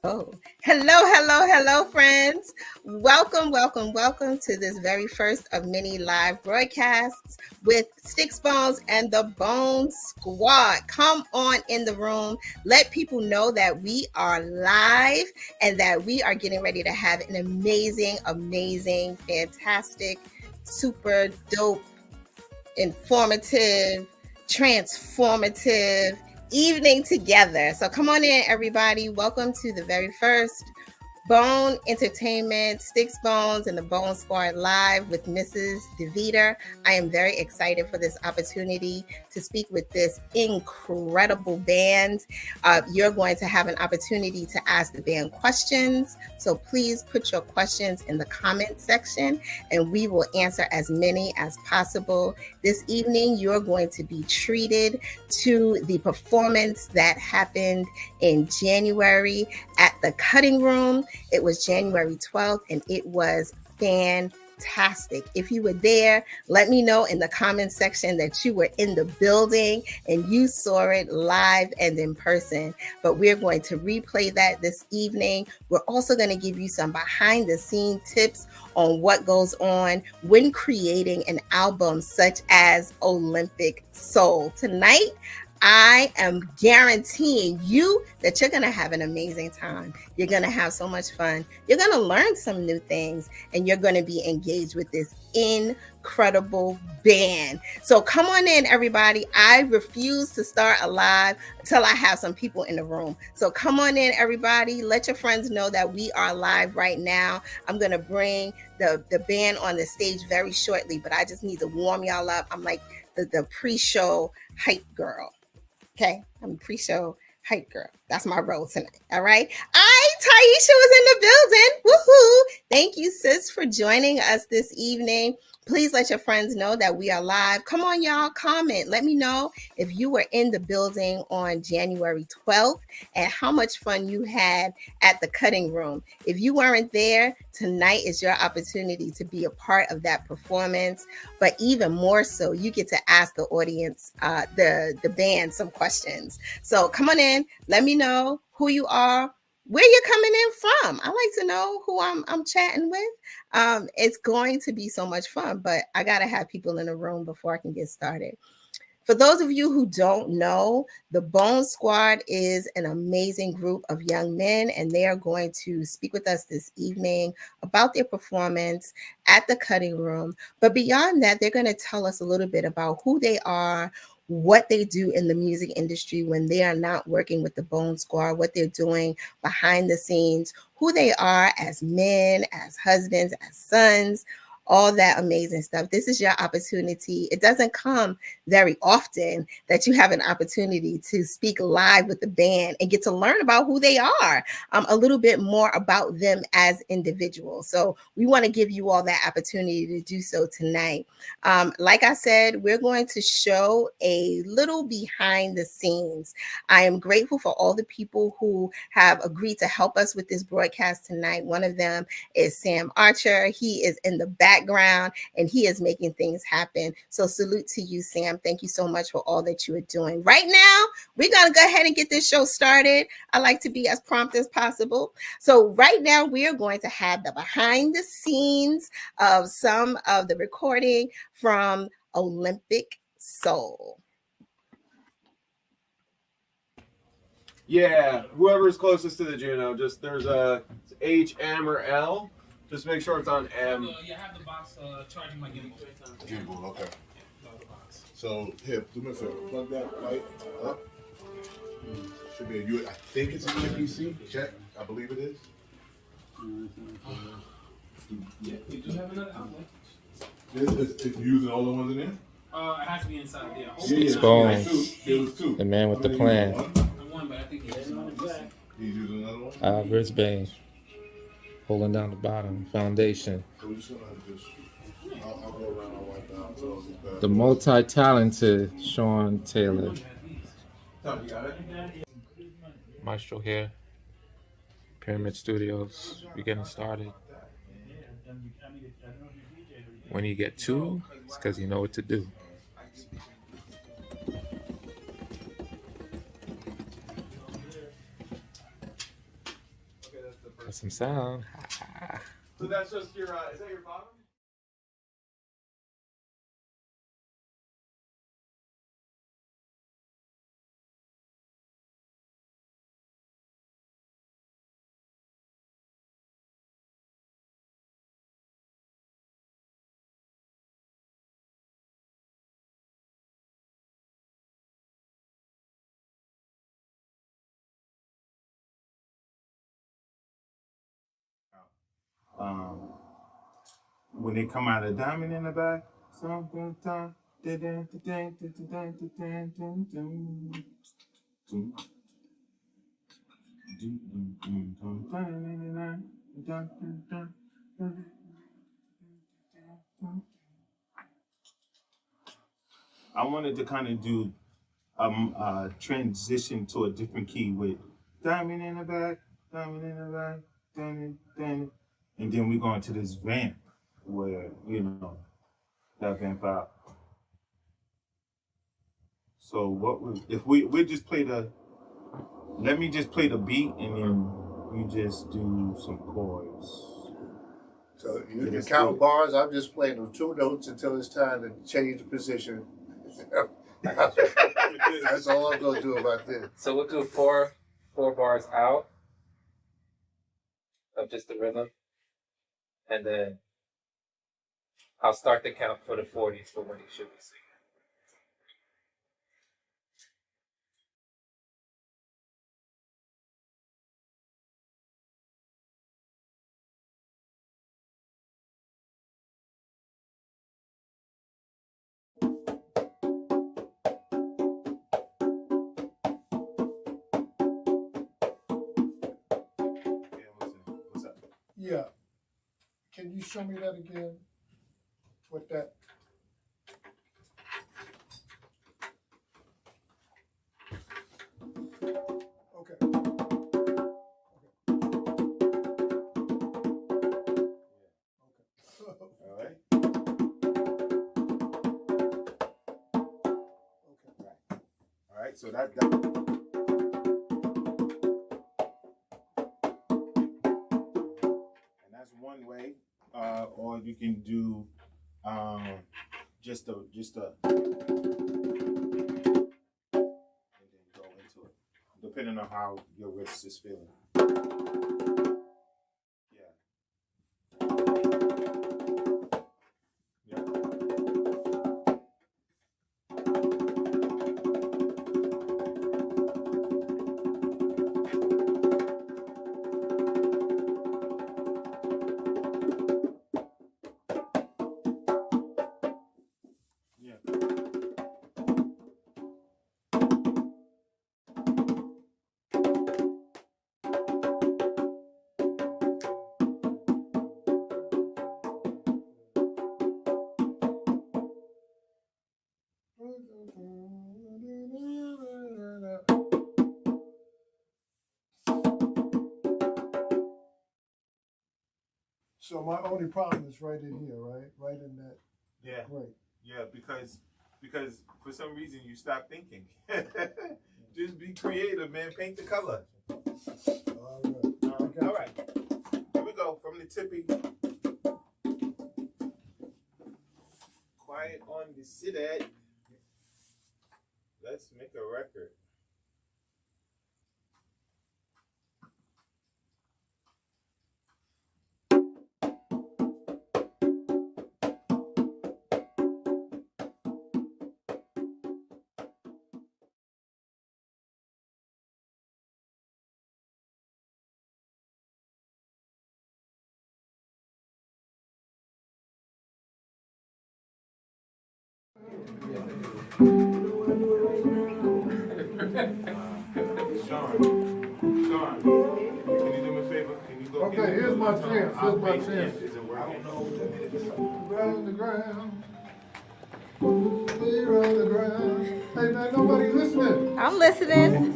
Oh, hello, friends. Welcome to this very first of many live broadcasts with Stix Bones and the Bone Squad. Come on in the room. Let people know that we are live and that we are getting ready to have an amazing, fantastic, super dope, informative, transformative evening together. So come on in, everybody. Welcome to the very first Bone Entertainment, Stix Bones, and the Bone Squad live with Mrs. DeVita. I am very excited for this opportunity to speak with this incredible band. You're going to have an opportunity to ask the band questions. So please put your questions in the comment section and we will answer as many as possible. This evening, you're going to be treated to the performance that happened in January at the Cutting Room. It was January 12th and it was fantastic. If you were there, let me know in the comment section that you were in the building and you saw it live and in person. But we're going to replay that this evening. We're also going to give you some behind the scene tips on what goes on when creating an album such as Olympic Soul. Tonight, I am guaranteeing you that you're going to have an amazing time. You're going to have so much fun. You're going to learn some new things and you're going to be engaged with this incredible band. So come on in, everybody. I refuse to start a live until I have some people in the room. So come on in, everybody. Let your friends know that we are live right now. I'm going to bring the band on the stage very shortly, but I just need to warm y'all up. I'm like the pre-show hype girl. Okay, I'm a pre-show hype girl. That's my role tonight. All right. Taisha was in the building. Woohoo! Thank you, sis, for joining us this evening. Please let your friends know that we are live. Come on, y'all. Comment. Let me know if you were in the building on January 12th and how much fun you had at the Cutting Room. If you weren't there, tonight is your opportunity to be a part of that performance. But even more so, you get to ask the audience, the band, some questions. So come on in. Let me know who you are, where you're coming in from. I like to know who I'm chatting with. It's going to be so much fun, but I got to have people in the room before I can get started. For those of you who don't know, the Bone Squad is an amazing group of young men, and they are going to speak with us this evening about their performance at the Cutting Room. But beyond that, they're going to tell us a little bit about who they are, what they do in the music industry when they are not working with the Bone Squad, what they're doing behind the scenes, who they are as men, as husbands, as sons, all that amazing stuff. This is your opportunity. It doesn't come very often that you have an opportunity to speak live with the band and get to learn about who they are, a little bit more about them as individuals. So we want to give you all that opportunity to do so tonight. Like I said, we're going to show a little behind the scenes. I am grateful for all the people who have agreed to help us with this broadcast tonight. One of them is Sam Archer. He is in the background and he is making things happen. So salute to you, Sam. Thank you so much for all that you are doing. Right now, we're going to go ahead and get this show started. I like to be as prompt as possible. So right now, we are going to have the behind the scenes of some of the recording from Olympic Soul. Yeah, whoever's closest to the Juno, just there's a H, M, or L. Just make sure it's on M. Yeah, have the box charging my gimbal. Gimbal, okay. So here, do me a favor. Plug that light up. Should be a U. I think it's a USB-C. Check. I believe it is. Yeah, we do have another outlet. Is using all the ones in there? It has to be inside there. Stix Bones, There was two. the man with the plan. One, but I think he's using another. He's using another one. Brisbane, holding down the bottom foundation. So we're just gonna just. I'll go around. I'll wipe out. So The multi-talented Sean Taylor. Tom, you got it? Maestro here. Pyramid Studios. We're getting started. When you get two, it's because you know what to do. Got some sound. So that's just your, is that your bottom? When they come out of Diamond in the back, something. I wanted to kind of do transition to a different key with Diamond in the back, Diamond in the back, and then we go into this vamp where, you know, that vamp out. So what if we just play let me just play the beat and then you just do some chords. So you can count bars. I'm just playing the 2 notes until it's time to change the position. That's all I'm gonna do about this. So we'll do four bars out of just the rhythm, and then I'll start the count for the 40s for when he should be singing. Yeah. Can you show me that again? What that? Okay. All right. Okay. All right. So that. One way, or you can do just a and then go into it, depending on how your wrist is feeling. So my only problem is right in here, right? Right in that. Yeah. Right. Yeah, because for some reason you stop thinking. Just be creative, man. Paint the color. All right. All right. Here we go from the tippy. Quiet on the sit-at. Let's make a record. Sean, can you do me a favor? Can you go? Okay, here's my chance. Here's my chance. Is it working? Round the ground. We run the ground. Hey man, nobody listening. I'm listening.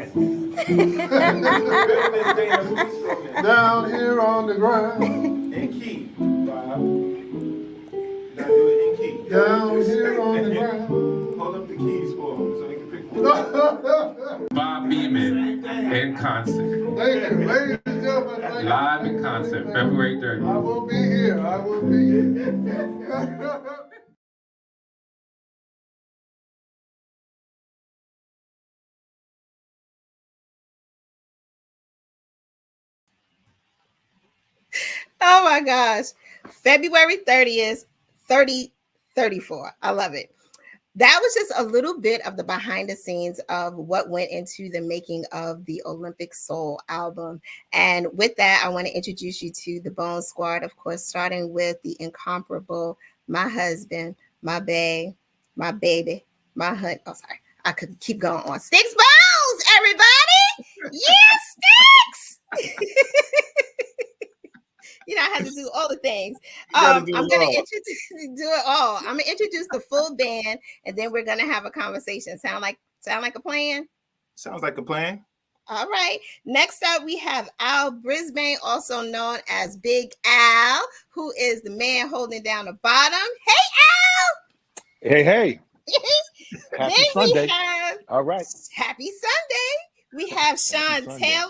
Down here on the ground. In key, Bob. Now do it in key. Down here on the ground. Hold up the keys for him so they can pick one. Bob Beamon in concert. Thank you, ladies and gentlemen. Live in concert, February 30th. I will be here. I will be here. Oh my gosh. February 30th, 3034. I love it. That was just a little bit of the behind the scenes of what went into the making of the Olympic Soul album. And with that, I want to introduce you to the Bone Squad, of course, starting with the incomparable, my husband, my bae, my baby, my hunt. Oh, sorry. I could keep going on. Stix Bones, everybody. Yes, Stix. You know, I had to do all the things. I'm going to do it all. I'm going to introduce the full band, and then we're going to have a conversation. Sound like a plan? Sounds like a plan. All right. Next up, we have Al Brisbane, also known as Big Al, who is the man holding down the bottom. Hey, Hey, hey. Al. Happy Sunday. All right. Happy Sunday. We have Sean Taylor,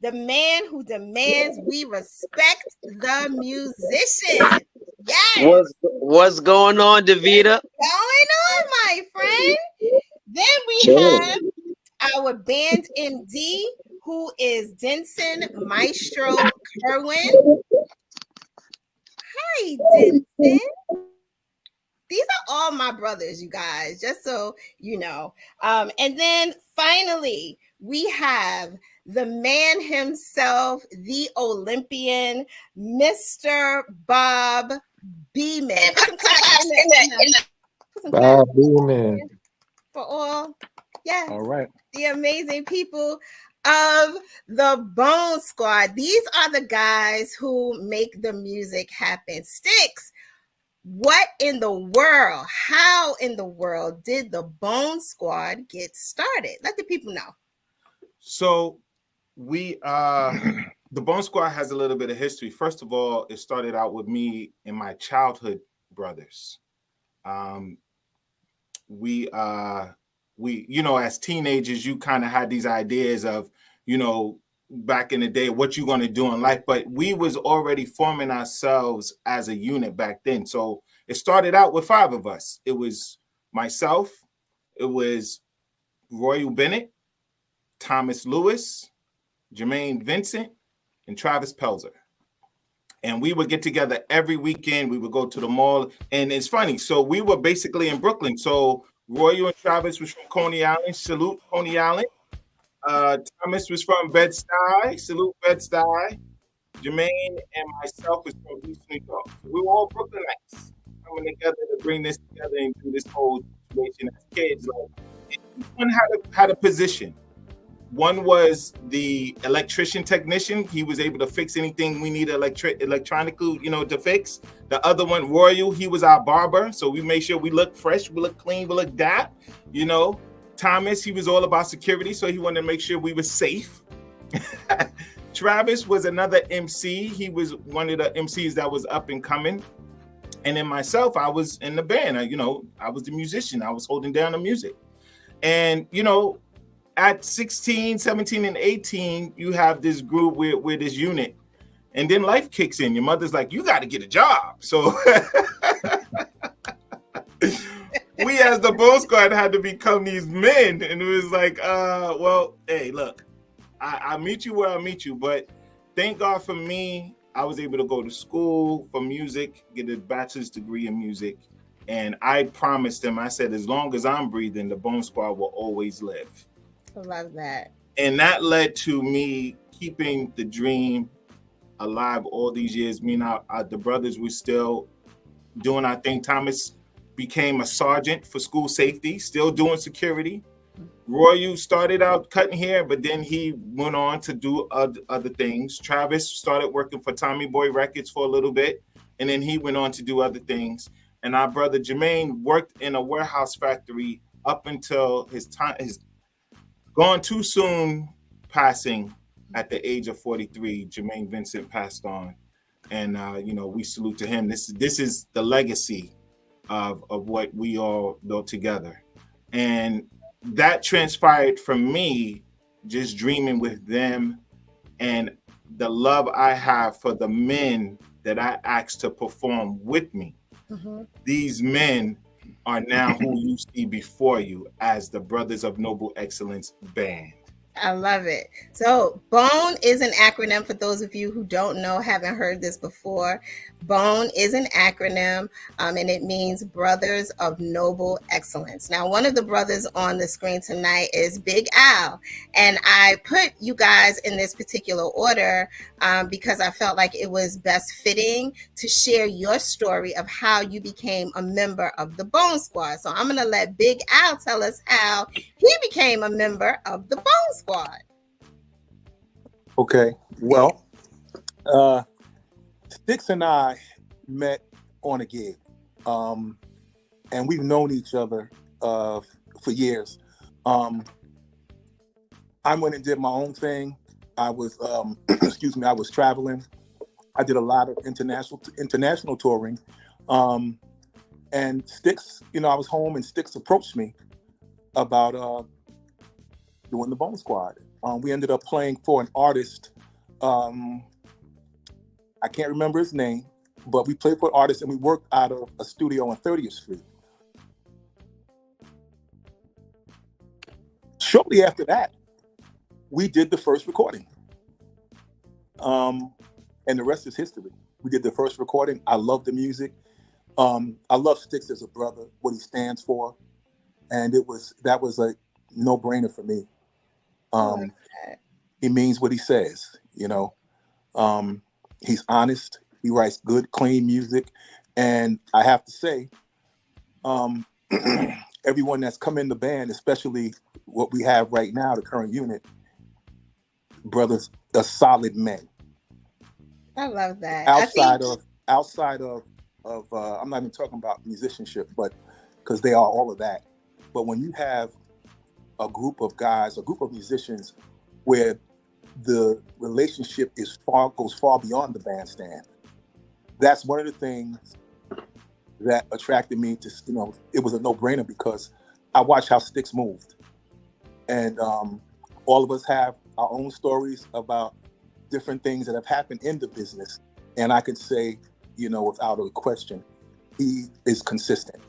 the man who demands we respect the musician. Yes. What's going on, Davita? Going on, my friend. Then we have our band MD, who is Densen Meighstro Curwen. Hi, Densen. These are all my brothers, you guys, just so you know. And then finally, we have the man himself, the Olympian, Mr. Bob Beamon. Bob Beamon. For all, yes. All right. The amazing people of the Bone Squad. These are the guys who make the music happen. Stix, what in the world, how in the world did the Bone Squad get started? Let the people know. So we the Bone Squad has a little bit of history. First of all, it started out with me and my childhood brothers. We you know, as teenagers, you kind of had these ideas of, you know, back in the day, what you're going to do in life, but we was already forming ourselves as a unit back then. So it started out with 5 of us. It was myself, it was Royal Bennett, Thomas Lewis, Jermaine Vincent, and Travis Pelzer. And we would get together every weekend. We would go to the mall. And it's funny. So we were basically in Brooklyn. So Royal and Travis was from Coney Island. Salute Coney Island. Thomas was from Bed-Stuy. Salute Bed-Stuy. Jermaine and myself was from East New York. So we were all Brooklynites coming together to bring this together and do this whole situation as kids. Like, one had a position. One was the electrician technician. He was able to fix anything we need electronically, you know, to fix. The other one, Royal, he was our barber. So we made sure we look fresh, we look clean, we look dap, you know. Thomas, he was all about security. So he wanted to make sure we were safe. Travis was another MC. He was one of the MCs that was up and coming. And then myself, I was in the band. I was the musician. I was holding down the music. And, you know, at 16, 17, and 18, you have this group with this unit. And then life kicks in. Your mother's like, you got to get a job. So we as the Bone Squad had to become these men. And it was like, well, hey, look, I meet you where I meet you. But thank God for me, I was able to go to school for music, get a bachelor's degree in music. And I promised them, I said, as long as I'm breathing, the Bone Squad will always live. I love that. And that led to me keeping the dream alive all these years. Me and the brothers were still doing our thing. Thomas became a sergeant for school safety, still doing security. Roy started out cutting hair, but then he went on to do other things. Travis started working for Tommy Boy Records for a little bit, and then he went on to do other things. And our brother Jermaine worked in a warehouse factory up until his gone too soon passing at the age of 43. Jermaine Vincent passed on. And, you know, we salute to him. This is the legacy of what we all built together. And that transpired from me just dreaming with them. And the love I have for the men that I asked to perform with me. These men are now who you see before you as the Brothers of Noble Excellence Band. I love it. So BONE is an acronym for those of you who don't know, haven't heard this before. BONE is an acronym, and it means Brothers of Noble Excellence. Now, one of the brothers on the screen tonight is Big Al, and I put you guys in this particular order because I felt like it was best fitting to share your story of how you became a member of the BONE Squad. So I'm going to let Big Al tell us how he became a member of the BONE Squad. Okay, well, Stix and I met on a gig, and we've known each other for years. I went and did my own thing. I was, excuse me, I was traveling. I did a lot of international touring, and Stix, you know, I was home and Stix approached me about doing the BONE Squad. We ended up playing for an artist. I can't remember his name, but we played for an artist and we worked out of a studio on 30th Street. Shortly after that, we did the first recording. And the rest is history. We did the first recording. I love the music. I love Stix as a brother, what he stands for. And that was a no-brainer for me. He means what he says, you know. He's honest. He writes good, clean music. And I have to say, everyone that's come in the band, especially what we have right now, the current unit, brothers are solid men. I love that. Outside of I'm not even talking about musicianship, but because they are all of that. But when you have a group of guys, a group of musicians where the relationship goes far beyond the bandstand, that's one of the things that attracted me to, you know, it was a no-brainer because I watched how Stix moved. And all of us have our own stories about different things that have happened in the business. And I could say, you know, without a question, he is consistent.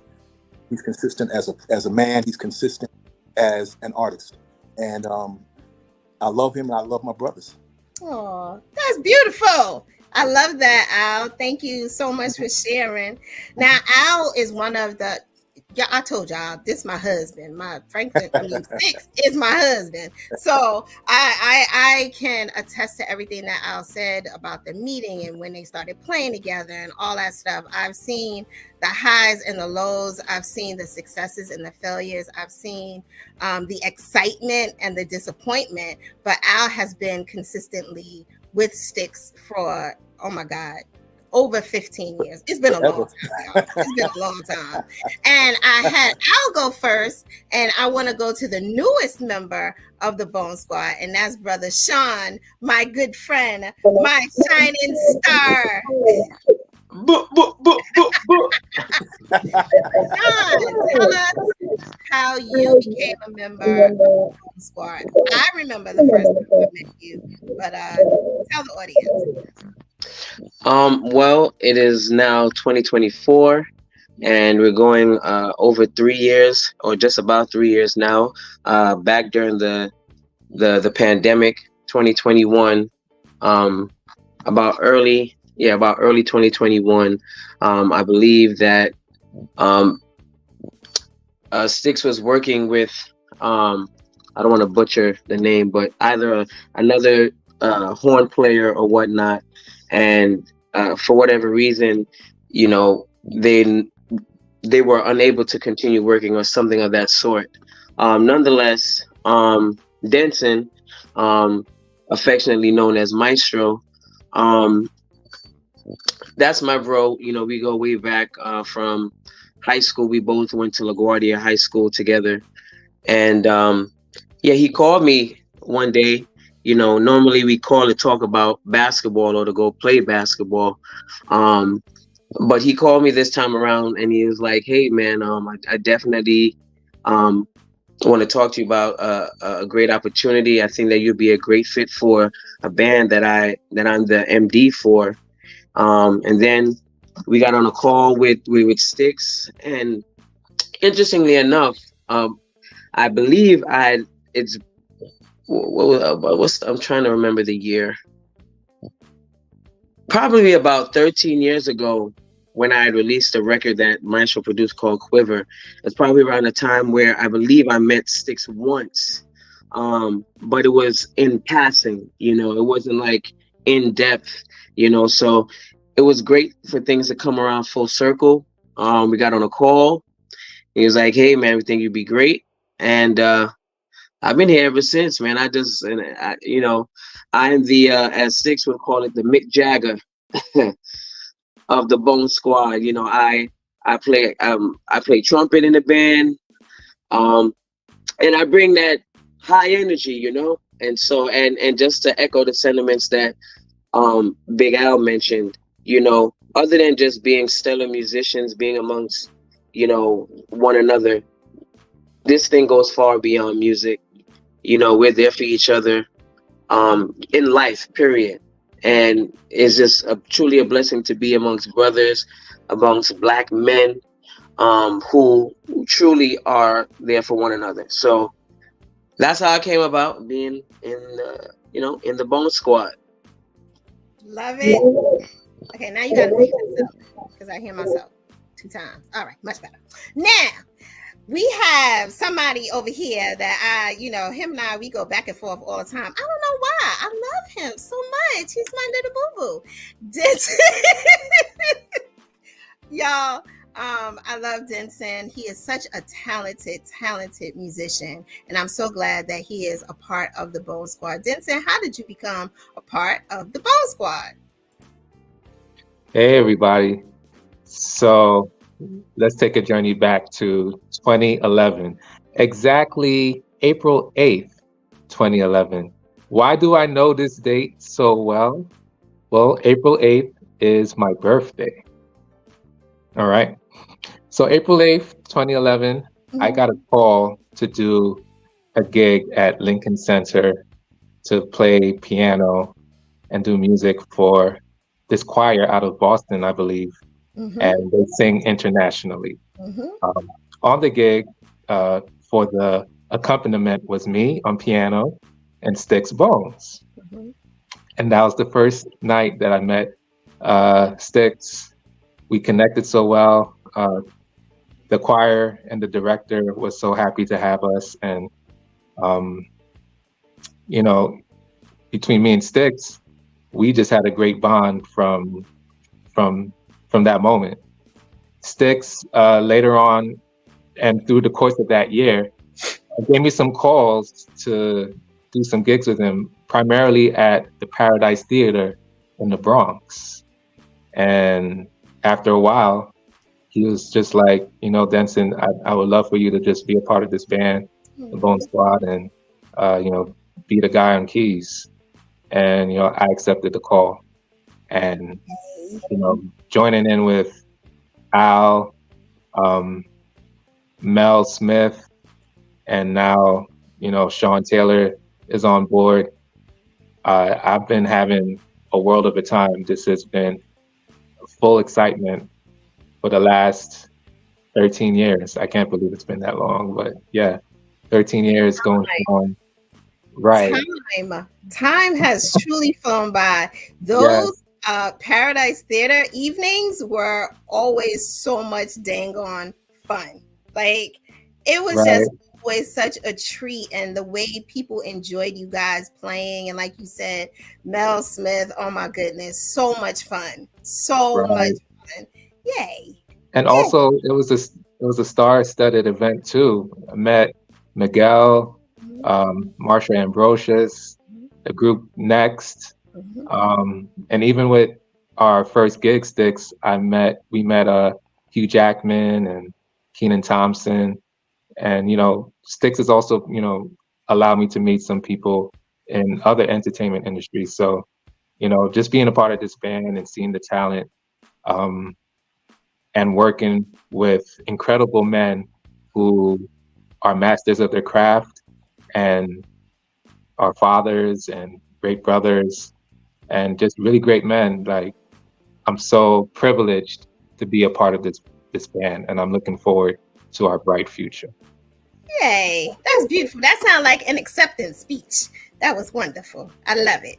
He's consistent as a man. He's consistent as an artist. And I love him and I love my brothers. Oh, that's beautiful. I love that, Al. Thank you so much for sharing. Now, Al is one of the, yeah, I told y'all, this is my husband. Stix is my husband. So I can attest to everything that Al said about the meeting and when they started playing together and all that stuff. I've seen the highs and the lows. I've seen the successes and the failures. I've seen the excitement and the disappointment. But Al has been consistently with Stix for, oh my God, over 15 years. It's been a long time, y'all. It's been a long time. And I'll go first, and I want to go to the newest member of the BONE Squad, and that's Brother Sean, my good friend, my shining star. Sean, tell us how you became a member of the BONE Squad. I remember the first time I met you, but tell the audience. Well, it is now 2024, and we're going over 3 years, or just about 3 years now. Back during the pandemic, 2021, about early 2021. I believe that Stix was working with I don't want to butcher the name, but either another horn player or whatnot. And for whatever reason, you know, they were unable to continue working on something of that sort. Nonetheless, Densen, affectionately known as Meistro, that's my bro. You know, we go way back from high school. We both went to LaGuardia High School together. And yeah, he called me one day. You know, normally we call to talk about basketball or to go play basketball. But he called me this time around and he was like, hey, man, I definitely I want to talk to you about a great opportunity. I think that you'd be a great fit for a band that I'm the MD for. And then we got on a call with Stix, and interestingly enough, I believe it's I'm trying to remember the year. Probably about 13 years ago, when I had released a record that Maestro produced called Quiver. It's probably around the time where I believe I met Stix once, but it was in passing. It wasn't like in depth. So it was great for things to come around full circle. We got on a call. He was like, "Hey man, we think you'd be great," and I've been here ever since, man. I am the as Stix would call it, the Mick Jagger of the Bone Squad. I play trumpet in the band, and I bring that high energy, and so and just to echo the sentiments that Big Al mentioned, other than just being stellar musicians, being amongst one another, this thing goes far beyond music. We're there for each other in life, period. And it's just truly a blessing to be amongst brothers, amongst Black men who truly are there for one another. So that's how I came about being in the Bone Squad. Love it. Okay, now you got to read yourself because I hear myself 2 times. All right, much better. Now, we have somebody over here that him and I, we go back and forth all the time. I don't know why. I love him so much. He's my little boo-boo. Y'all, I love Densen. He is such a talented musician. And I'm so glad that he is a part of the Bone Squad. Densen, how did you become a part of the Bone Squad? Hey, everybody. So let's take a journey back to 2011, exactly April 8th, 2011. Why do I know this date so well? Well, April 8th is my birthday. All right. So April 8th, 2011, I got a call to do a gig at Lincoln Center to play piano and do music for this choir out of Boston, I believe. And they sing internationally. On the gig, for the accompaniment was me on piano and Stix Bones. And that was the first night that I met Stix. We connected so well. The choir and the director was so happy to have us. And, between me and Stix, we just had a great bond from that moment. Stix, later on and through the course of that year, gave me some calls to do some gigs with him, primarily at the Paradise Theater in the Bronx. And after a while, he was just like, Densen, I would love for you to just be a part of this band, the Bone Squad, and, be the guy on keys. And, I accepted the call. And, joining in with Al, Mel Smith, and now, Sean Taylor is on board. I've been having a world of a time. This has been full excitement for the last 13 years. I can't believe it's been that long, but yeah, 13 years going on. Right. Time has truly flown by. Those Paradise Theater evenings were always so much dang on fun. Like, it was just always such a treat, and the way people enjoyed you guys playing, and like you said, Mel Smith, oh my goodness, so much fun. So much fun. Yay. And also it was a star-studded event too. I met Miguel, Marsha Ambrosius, the group Next. And even with our first gig, Stix, we met Hugh Jackman and Kenan Thompson. And, Stix has also, allowed me to meet some people in other entertainment industries. So, just being a part of this band and seeing the talent, and working with incredible men who are masters of their craft, and our fathers and great brothers, and just really great men. Like, I'm so privileged to be a part of this band, and I'm looking forward to our bright future. Yay, that's beautiful. That sounds like an acceptance speech. That was wonderful. I love it.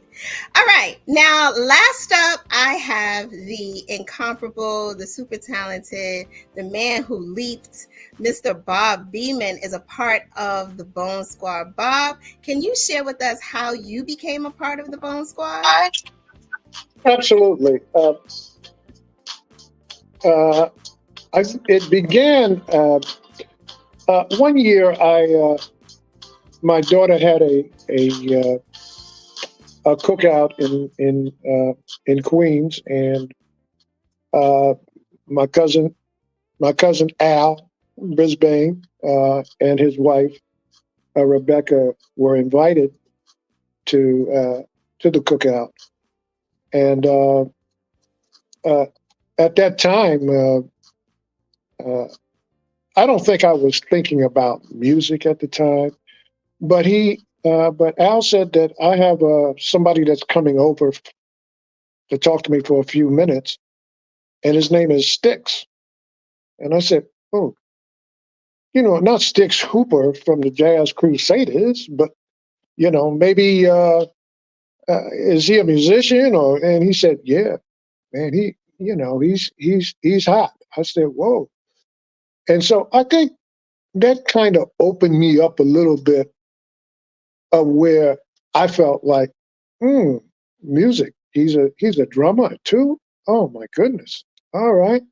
All right, now last up, I have the incomparable, the super talented, the man who leaped, Mr. Bob Beamon is a part of the Bone Squad. Bob, can you share with us how you became a part of the Bone Squad? Absolutely. It began one year. My daughter had a cookout in Queens, and my cousin Al Brisbane and his wife Rebecca were invited to the cookout, and at that time, I don't think I was thinking about music at the time, but Al said that I have somebody that's coming over to talk to me for a few minutes, and his name is Stix. And I said, oh, not Stix Hooper from the Jazz Crusaders, but, maybe is he a musician? And he said, yeah, man, he's hot. I said, whoa. And so I think that kind of opened me up a little bit of where I felt like, music. He's a drummer too. Oh my goodness. All right.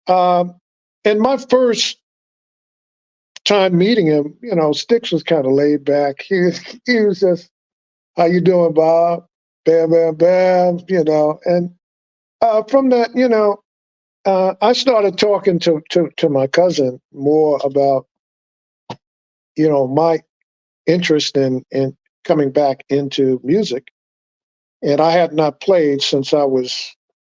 And my first time meeting him, Stix was kind of laid back. He was just, how you doing, Bob? Bam, bam, bam. And from that, I started talking to my cousin more about, my interest in coming back into music. And I had not played since I was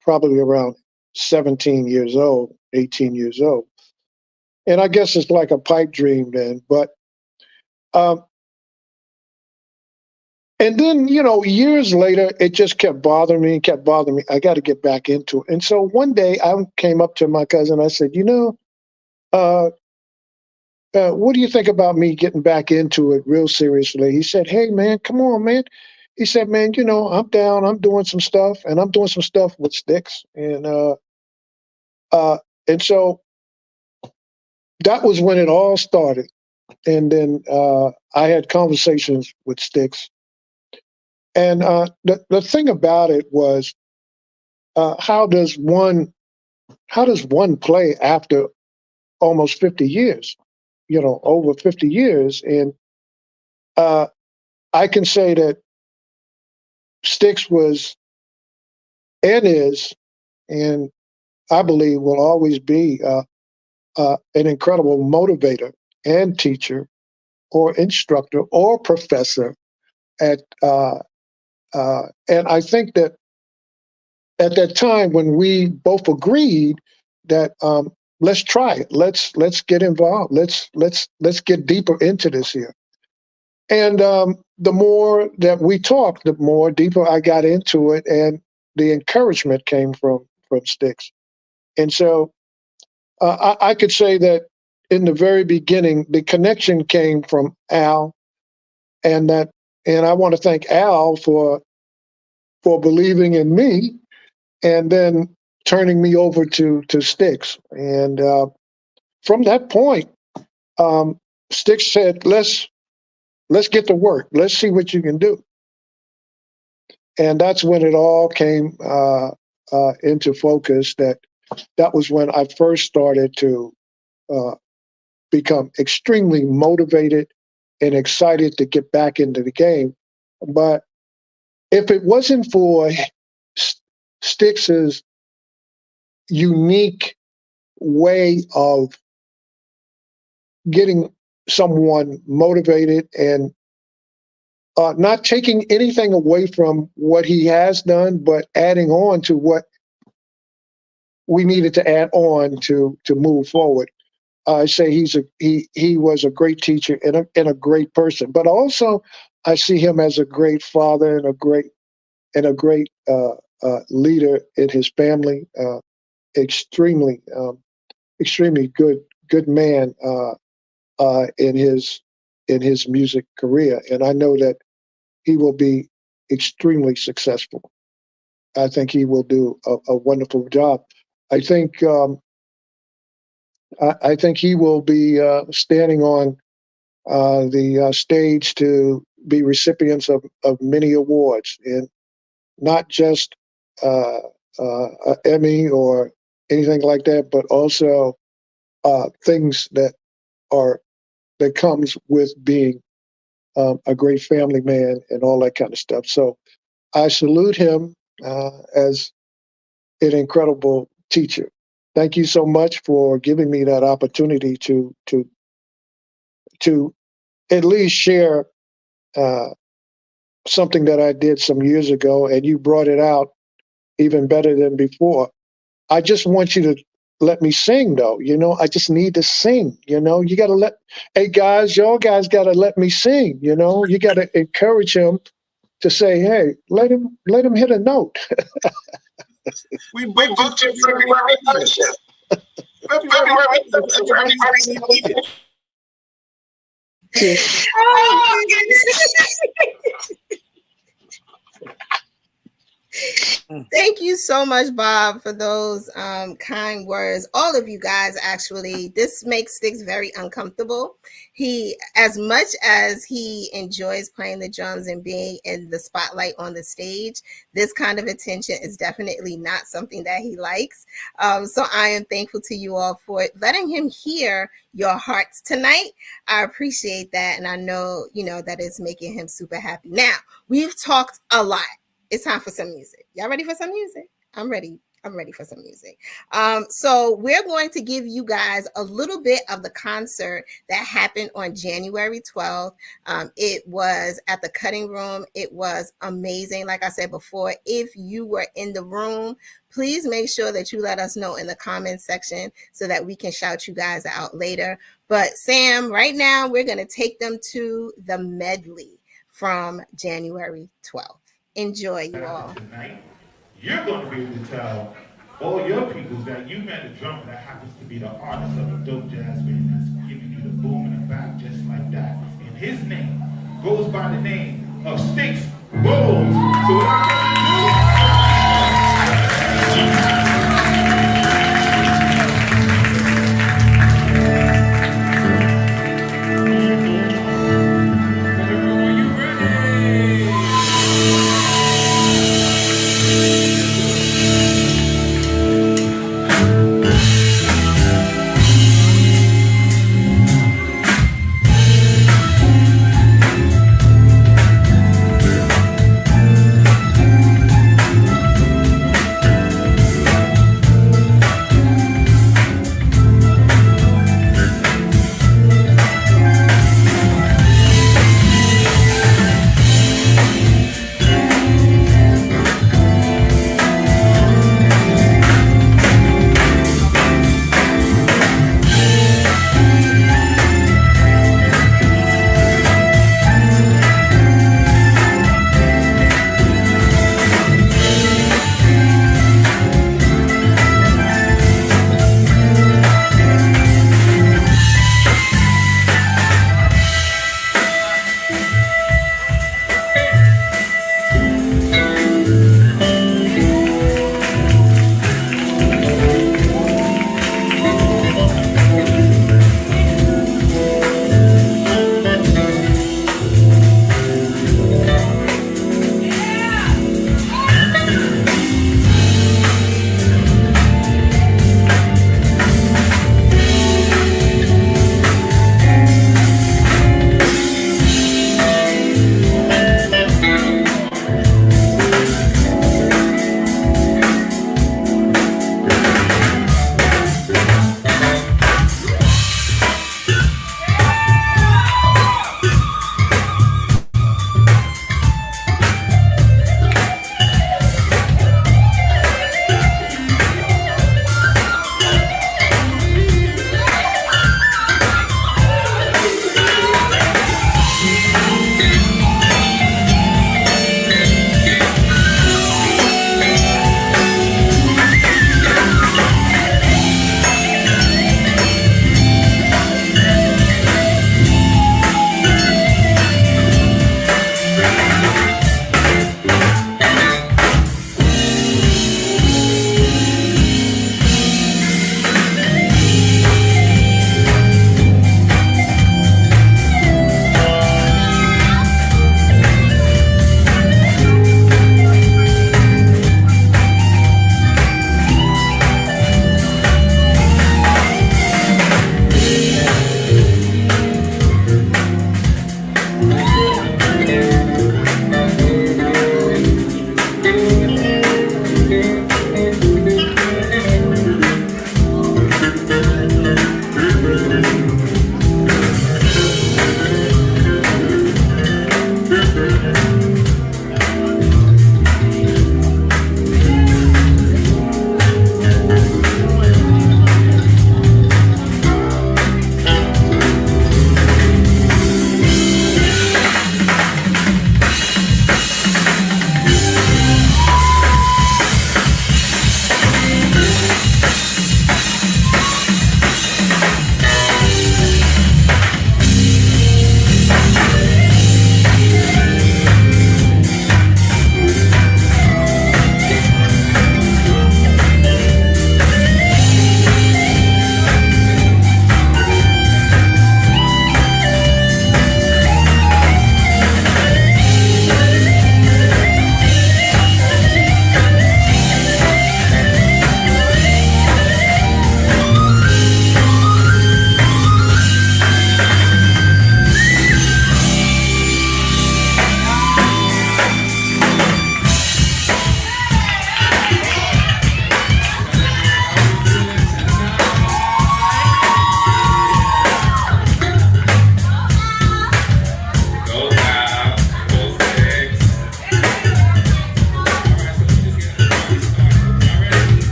probably around 17 years old, 18 years old. And I guess it's like a pipe dream then. But, and then, years later, it just kept bothering me. I got to get back into it. And so one day I came up to my cousin. I said, what do you think about me getting back into it real seriously? He said, hey, man, come on, man. He said, man, I'm down. I'm doing some stuff, and I'm doing some stuff with Stix. And so that was when it all started. And then I had conversations with Stix. And the thing about it was, how does one play after almost 50 years? Over 50 years. And I can say that Stix was and is, and I believe will always be an incredible motivator and teacher or instructor or professor at and I think that at that time when we both agreed that let's try it, let's get involved, let's get deeper into this here. And the more that we talked, the more deeper I got into it, and the encouragement came from Stix. And so I could say that in the very beginning, the connection came from Al, and I want to thank Al for believing in me, and then turning me over to Stix. And from that point, Stix said, let's get to work. Let's see what you can do. And that's when it all came into focus. That was when I first started to become extremely motivated and excited to get back into the game. But if it wasn't for Stix's unique way of getting someone motivated and not taking anything away from what he has done, but adding on to what we needed to add on to move forward, I say he was a great teacher and a great person. But also, I see him as a great father and a great leader in his family. Extremely extremely good man in his music career, and I know that he will be extremely successful. I think he will do a wonderful job. I think I think he will be standing on the stage to be recipients of many awards, and not just an Emmy or anything like that, but also things that comes with being a great family man and all that kind of stuff. So I salute him as an incredible teacher. Thank you so much for giving me that opportunity to at least share something that I did some years ago, and you brought it out even better than before. I just want you to let me sing, though. I just need to sing. You got to hey guys, y'all guys got to let me sing. You got to encourage him to say, hey, let him hit a note. We booked you February 1st. February 1st. Oh, thank you so much, Bob, for those kind words. All of you guys, actually, this makes Stix very uncomfortable. He, as much as he enjoys playing the drums and being in the spotlight on the stage, this kind of attention is definitely not something that he likes. So I am thankful to you all for letting him hear your hearts tonight. I appreciate that. And I know, that it's making him super happy. Now, we've talked a lot. It's time for some music. Y'all ready for some music? I'm ready. I'm ready for some music. So we're going to give you guys a little bit of the concert that happened on January 12th. It was at the Cutting Room. It was amazing. Like I said before, if you were in the room, please make sure that you let us know in the comments section so that we can shout you guys out later. But Sam, right now, we're going to take them to the medley from January 12th. Enjoy, you all. Tonight, you're going to be able to tell all your peoples that you met a drummer that happens to be the artist of a dope jazz band that's giving you the boom in the back just like that. And his name goes by the name of Stix Bones. So what I'm going to do...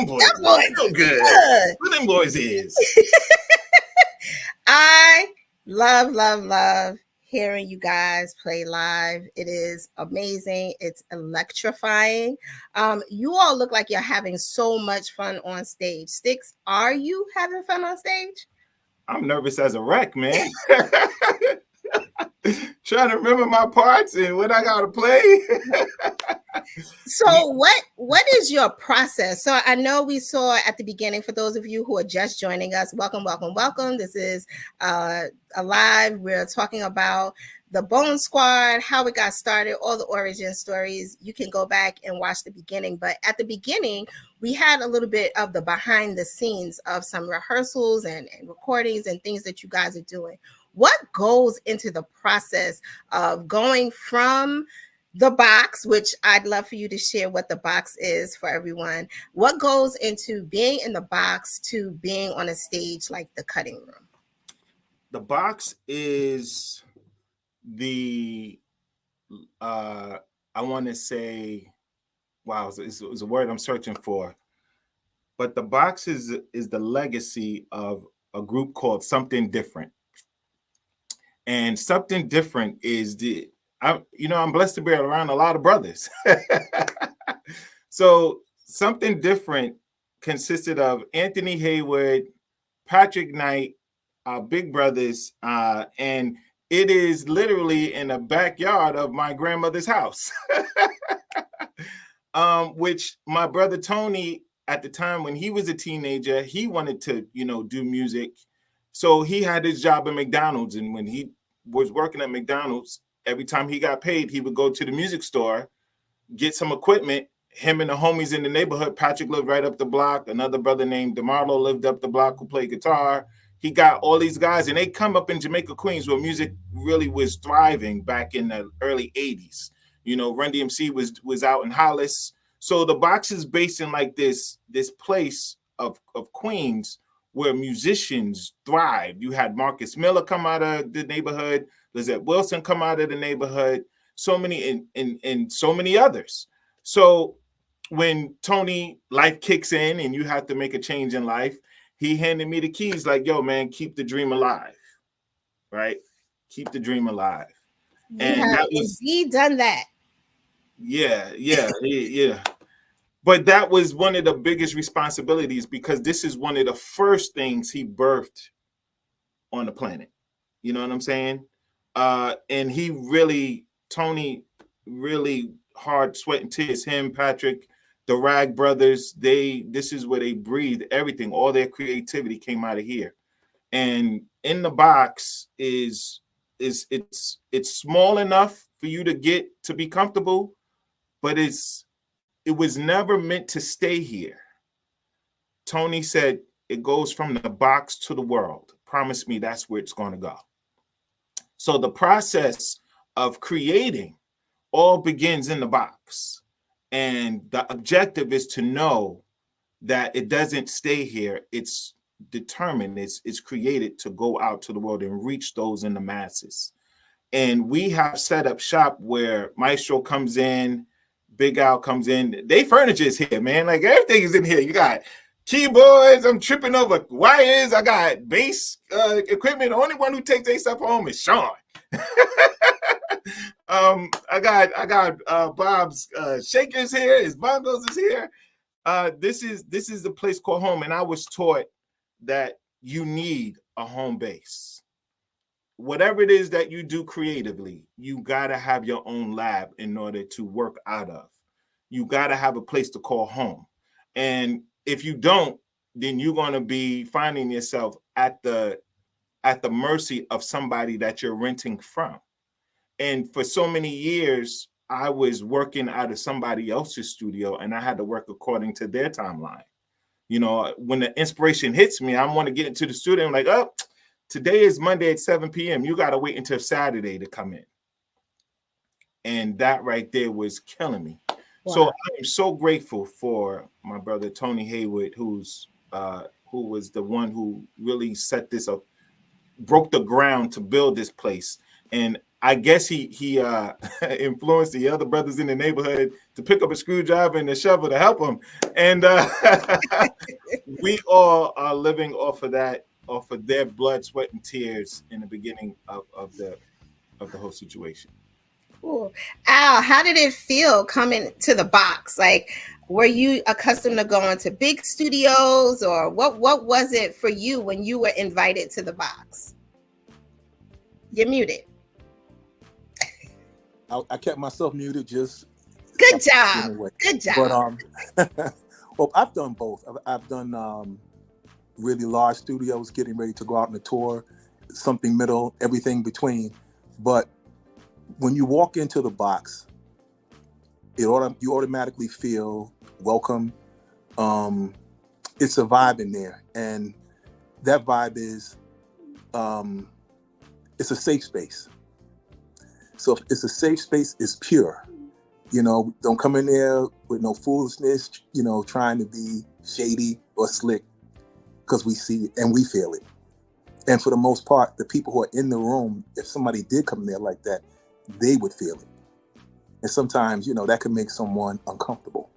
them boys? Them boys So good. good. Who them boys is? I love hearing you guys play live. It is amazing. It's electrifying. You all look like you're having so much fun on stage. Stix, are you having fun on stage? I'm nervous as a wreck, man. Trying to remember my parts and what I gotta play. So what is your process? So I know we saw at the beginning, for those of you who are just joining us, welcome. This is Alive. We're talking about the Bone Squad, how it got started, all the origin stories. You can go back and watch the beginning. But at the beginning, we had a little bit of the behind the scenes of some rehearsals and recordings and things that you guys are doing. What goes into the process of going from the box, which I'd love for you to share what the box is for everyone. What goes into being in the box to being on a stage like the Cutting Room? The box is the, I want to say, wow, it's a word I'm searching for. But the box is the legacy of a group called Something Different. And Something Different is I'm blessed to be around a lot of brothers. So Something Different consisted of Anthony Hayward, Patrick Knight, our big brothers, and it is literally in the backyard of my grandmother's house, which my brother Tony, at the time when he was a teenager, he wanted to, do music. So he had his job at McDonald's, and when he was working at McDonald's, every time he got paid, he would go to the music store, get some equipment. Him and the homies in the neighborhood, Patrick lived right up the block. Another brother named DeMarlo lived up the block who played guitar. He got all these guys, and they come up in Jamaica, Queens, where music really was thriving back in the early 80s. Run DMC was out in Hollis. So the box is based in like this place of Queens where musicians thrived. You had Marcus Miller come out of the neighborhood, Lizette Wilson come out of the neighborhood, so many and so many others. So when Tony, life kicks in and you have to make a change in life, he handed me the keys like, yo, man, keep the dream alive, right? Keep the dream alive. And that was indeed done that. Yeah. But that was one of the biggest responsibilities because this is one of the first things he birthed on the planet. You know what I'm saying? And he really, Tony, really hard sweat and tears, him, Patrick, the Rag Brothers, this is where they breathed everything. All their creativity came out of here. And in the box it's small enough for you to get to be comfortable, but it was never meant to stay here. Tony said it goes from the box to the world. Promise me that's where it's going to go. So the process of creating all begins in the box. And the objective is to know that it doesn't stay here. It's determined, it's created to go out to the world and reach those in the masses. And we have set up shop where Maestro comes in, Big Al comes in. They furniture is here, man. Like everything is in here. You got keyboards. I'm tripping over wires. I got bass equipment. The only one who takes their stuff home is Sean. I got Bob's shakers here. His bongos is here. This is the place called home, and I was taught that you need a home base. Whatever it is that you do creatively, you gotta have your own lab in order to work out of. You gotta have a place to call home, and if you don't, then you're gonna be finding yourself at the mercy of somebody that you're renting from. And for so many years, I was working out of somebody else's studio and I had to work according to their timeline. When the inspiration hits me, I want to get into the studio. I'm like, oh, today is Monday at 7 p.m. You got to wait until Saturday to come in. And that right there was killing me. Wow. So I am so grateful for my brother, Tony Hayward, who was the one who really set this up, broke the ground to build this place. And I guess he influenced the other brothers in the neighborhood to pick up a screwdriver and a shovel to help him. And we all are living off of their blood, sweat, and tears in the beginning of the whole situation. Cool. Al, how did it feel coming to the box? Like, were you accustomed to going to big studios, or what was it for you when you were invited to the box? You're muted. I kept myself muted. Just good job. Anyway. Good job. But well, I've done both. I've done really large studios, getting ready to go out on a tour, something middle, everything between. But when you walk into the box, you automatically feel welcome. It's a vibe in there, and that vibe is it's a safe space. So if it's a safe space, it's pure. You know, don't come in there with no foolishness, you know, trying to be shady or slick, because we see it and we feel it. And for the most part, the people who are in the room, if somebody did come in there like that, they would feel it. And sometimes, you know, that can make someone uncomfortable.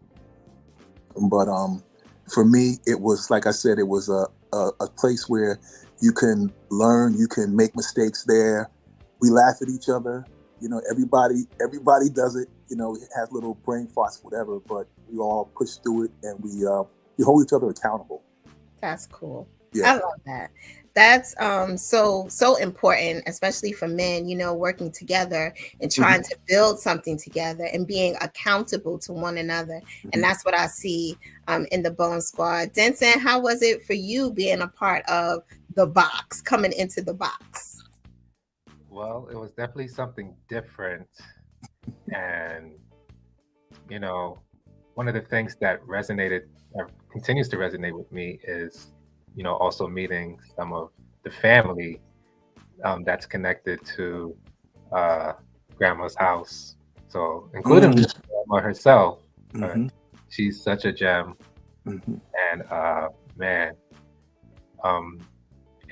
But for me, it was, like I said, it was a place where you can learn, you can make mistakes there. We laugh at each other. You know, everybody does it. You know, it has little brain farts, whatever, but we all push through it, and we hold each other accountable. That's cool. Yeah. I love that. That's so important, especially for men, you know, working together and trying to build something together and being accountable to one another. And that's what I see in the Bone Squad. Densen, how was it for you being a part of the box, coming into the box? Well, it was definitely something different. And, you know, one of the things that resonated or continues to resonate with me is, you know, also meeting some of the family that's connected to Grandma's house. So, including Grandma herself. She's such a gem. And, man, and,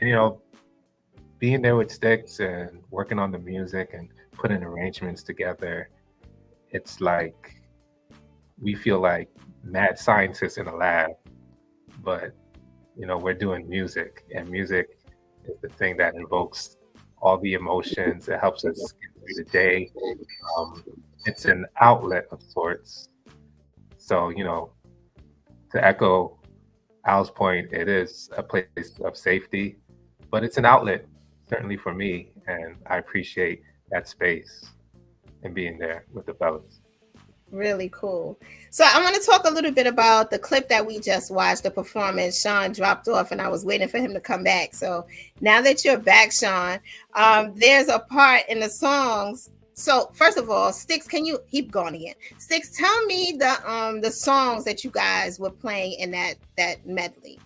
you know, being there with Stix and working on the music and putting arrangements together, it's like we feel like mad scientists in a lab, but you know, we're doing music, and music is the thing that invokes all the emotions. It helps us get through the day. It's an outlet of sorts. So, you know, to echo Al's point, it is a place of safety, but it's an outlet, certainly for me, and I appreciate that space and being there with the fellas. Really cool. So I want to talk a little bit about the clip that we just watched, the performance. Sean dropped off and I was waiting for him to come back. So now that you're back, Sean, there's a part in the songs. So first of all, Stix, can you keep going again? Stix, tell me the songs that you guys were playing in that medley.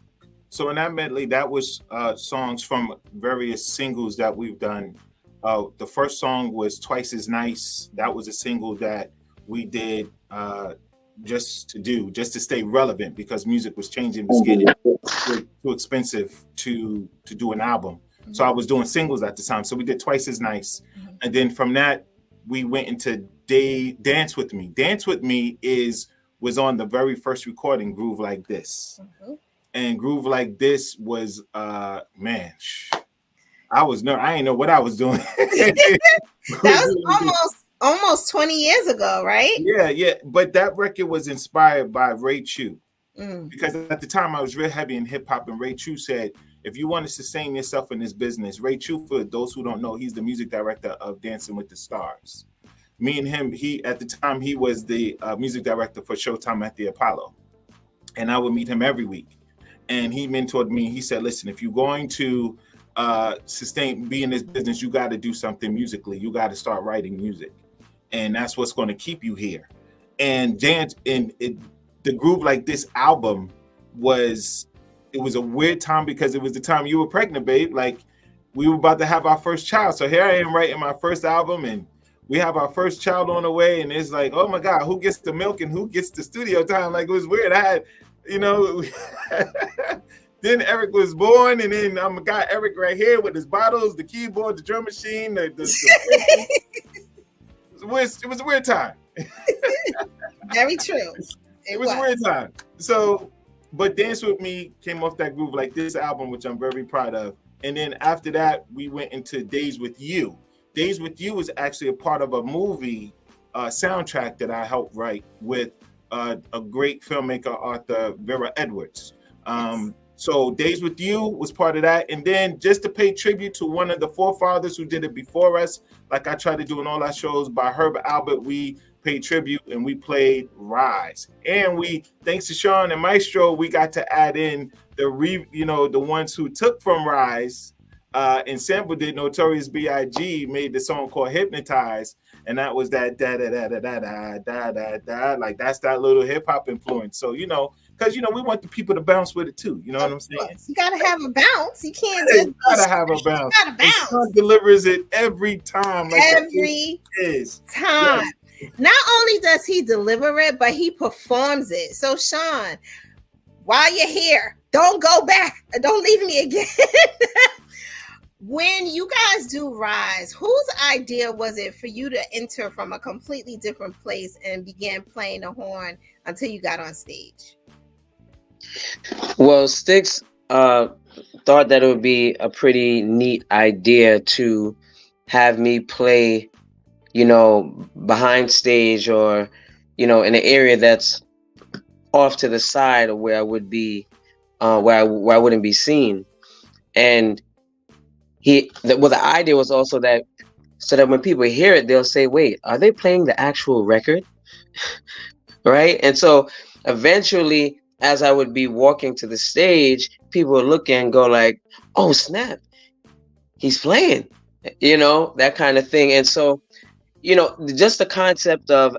So in that medley, that was songs from various singles that we've done. The first song was Twice as Nice. That was a single that we did just to stay relevant, because music was changing. It was getting too expensive to do an album. So I was doing singles at the time. So we did Twice as Nice. And then from that, we went into Dance With Me. Dance With Me was on the very first recording, Groove Like This. And Groove Like This was, man, I didn't know what I was doing. That was almost 20 years ago, right? Yeah. But that record was inspired by Ray Chu. Because at the time I was real heavy in hip hop, and Ray Chu said, if you want to sustain yourself in this business, Ray Chu, for those who don't know, he's the music director of Dancing with the Stars. Me and him, at the time, he was the music director for Showtime at the Apollo. And I would meet him every week. And he mentored me. He said, listen, if you're going to be in this business, you got to do something musically. You got to start writing music. And that's what's going to keep you here. And the Groove Like This album was a weird time, because it was the time you were pregnant, babe. Like, we were about to have our first child. So here I am writing my first album, and we have our first child on the way. And it's like, oh my God, who gets the milk and who gets the studio time? Like, it was weird. I had, you know, then Eric was born, and then I got Eric right here with his bottles, the keyboard, the drum machine, it was a weird time. Very true. It was a weird time. So, but Dance With Me came off that groove, like this album, which I'm very proud of. And then after that, we went into Days With You. Days With You was actually a part of a movie soundtrack that I helped write with a great filmmaker, Arthur Vera Edwards. So Days With You was part of that. And then just to pay tribute to one of the forefathers who did it before us, like I try to do in all our shows by Herb Albert, we paid tribute and we played Rise. And we, thanks to Sean and Maestro, we got to add in the ones who took from Rise and sampled it. Notorious B.I.G. made the song called Hypnotize. And that was that da da da da da da da da, like that's that little hip hop influence. So, because we want the people to bounce with it too. You know what I'm saying? You gotta have a bounce. You can't just gotta have a bounce. You gotta bounce. And Sean delivers it every time. Like every time. Yes. Not only does he deliver it, but he performs it. So Sean, while you're here, don't go back. Don't leave me again. When you guys do Rise, whose idea was it for you to enter from a completely different place and begin playing the horn until you got on stage? Well, Stix thought that it would be a pretty neat idea to have me play, behind stage or, in an area that's off to the side of where I would be, where I wouldn't be seen. And the idea was also that so that when people hear it, they'll say, wait, are they playing the actual record? Right? And so eventually, as I would be walking to the stage, people would look and go like, oh, snap, he's playing, that kind of thing. And so, just the concept of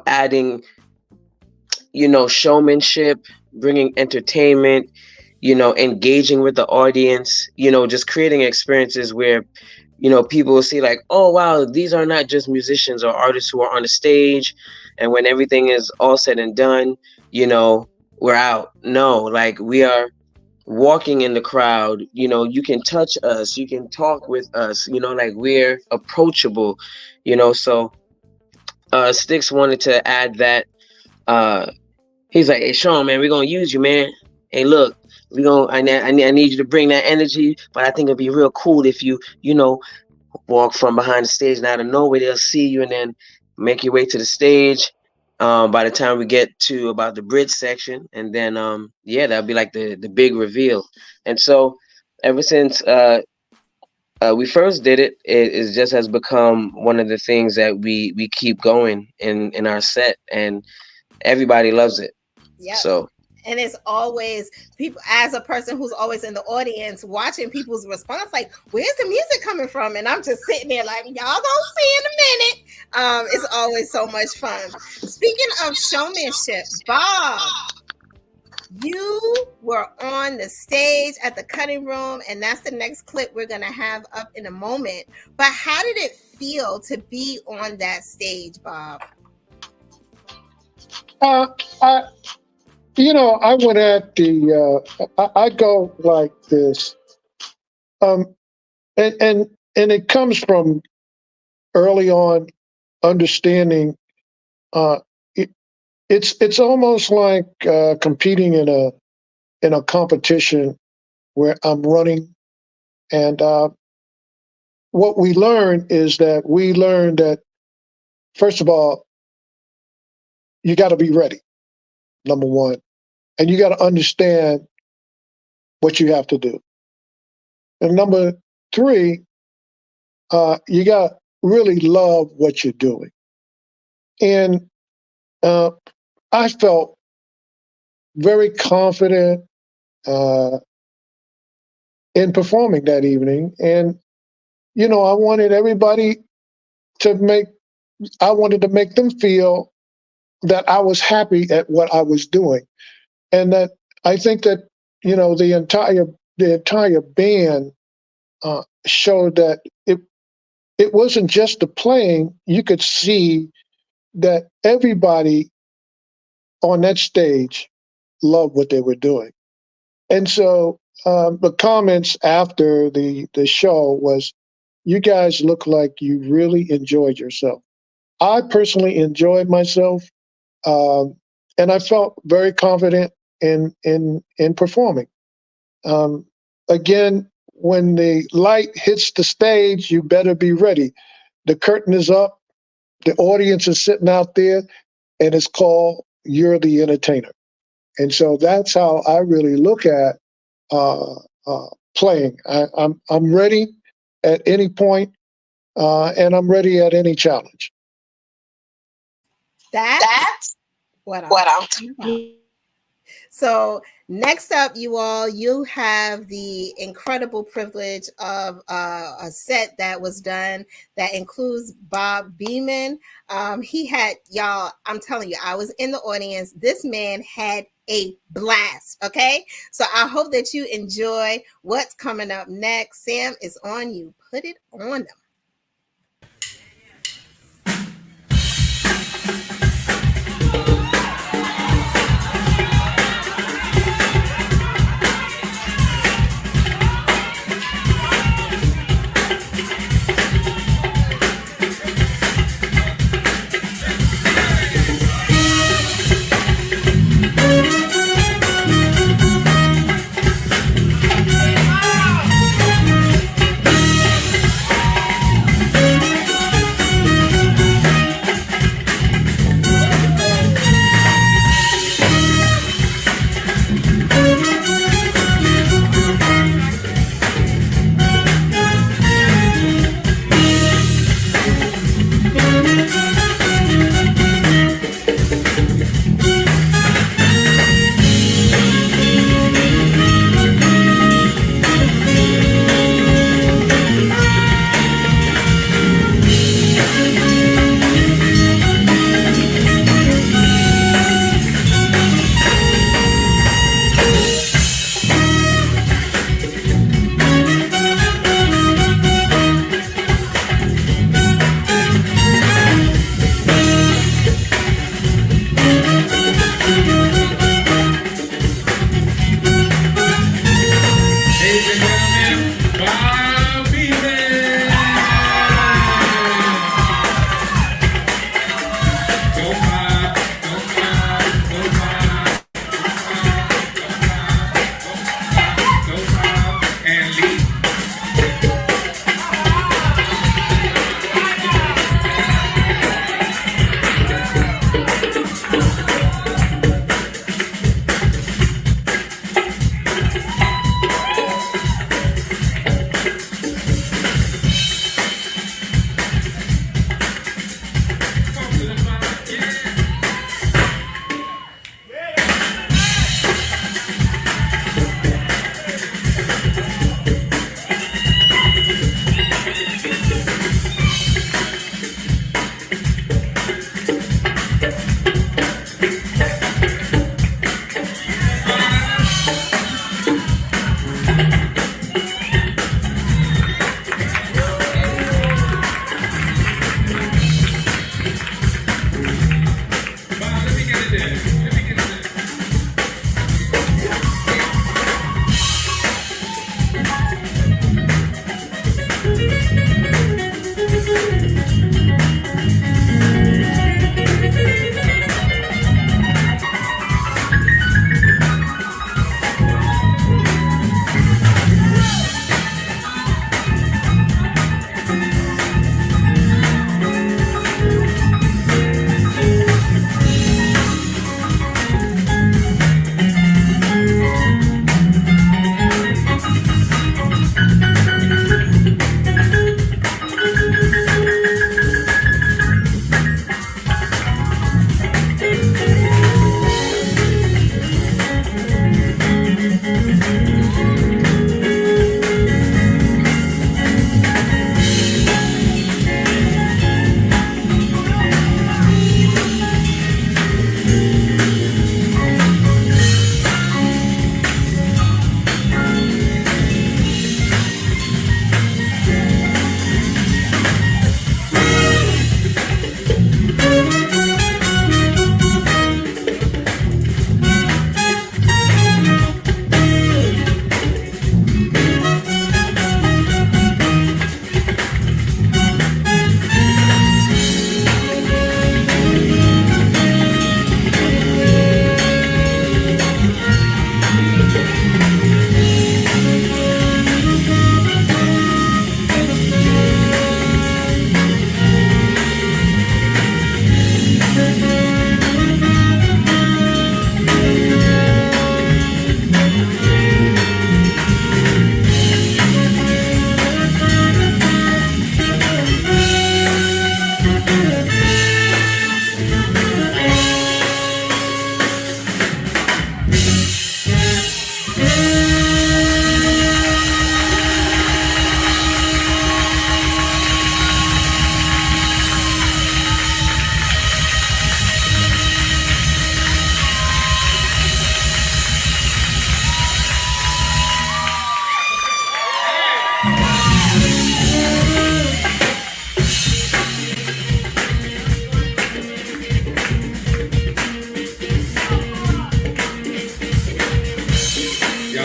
adding, showmanship, bringing entertainment, engaging with the audience, just creating experiences where, people will see like, oh, wow, these are not just musicians or artists who are on the stage. And when everything is all said and done, we're out. No, like we are walking in the crowd, you can touch us, you can talk with us, like we're approachable, so Stix wanted to add that. He's like, hey, Sean, man, we're going to use you, man. Hey, look, I need you to bring that energy, but I think it'd be real cool if you, walk from behind the stage and out of nowhere, they'll see you and then make your way to the stage. By the time we get to about the bridge section, and then, that'll be like the big reveal. And so ever since we first did it, it just has become one of the things that we keep going in our set, and everybody loves it. Yeah. So. And it's always people, as a person who's always in the audience, watching people's response, like, where's the music coming from? And I'm just sitting there like, y'all gonna see in a minute. It's always so much fun. Speaking of showmanship, Bob, you were on the stage at the Cutting Room, and that's the next clip we're gonna have up in a moment. But how did it feel to be on that stage, Bob? I went at I go like this, and it comes from early on understanding. It's almost like competing in a competition where I'm running, and what we learn is that first of all, you got to be ready, number one. And you got to understand what you have to do. And number three, you got to really love what you're doing. And I felt very confident in performing that evening. And, I wanted everybody to make them feel that I was happy at what I was doing. And that I think that, the entire band showed that it wasn't just the playing. You could see that everybody on that stage loved what they were doing. And so the comments after the show was, you guys look like you really enjoyed yourself. I personally enjoyed myself, and I felt very confident in performing. Again, when the light hits the stage, you better be ready. The curtain is up, the audience is sitting out there, and it's called You're the Entertainer. And so that's how I really look at playing. I'm ready at any point, and I'm ready at any challenge. That's what I'm talking about. So next up, you all, you have the incredible privilege of a set that was done that includes Bob Beamon. He had, y'all, I'm telling you, I was in the audience. This man had a blast, okay? So I hope that you enjoy what's coming up next. Sam, is on you. Put it on them.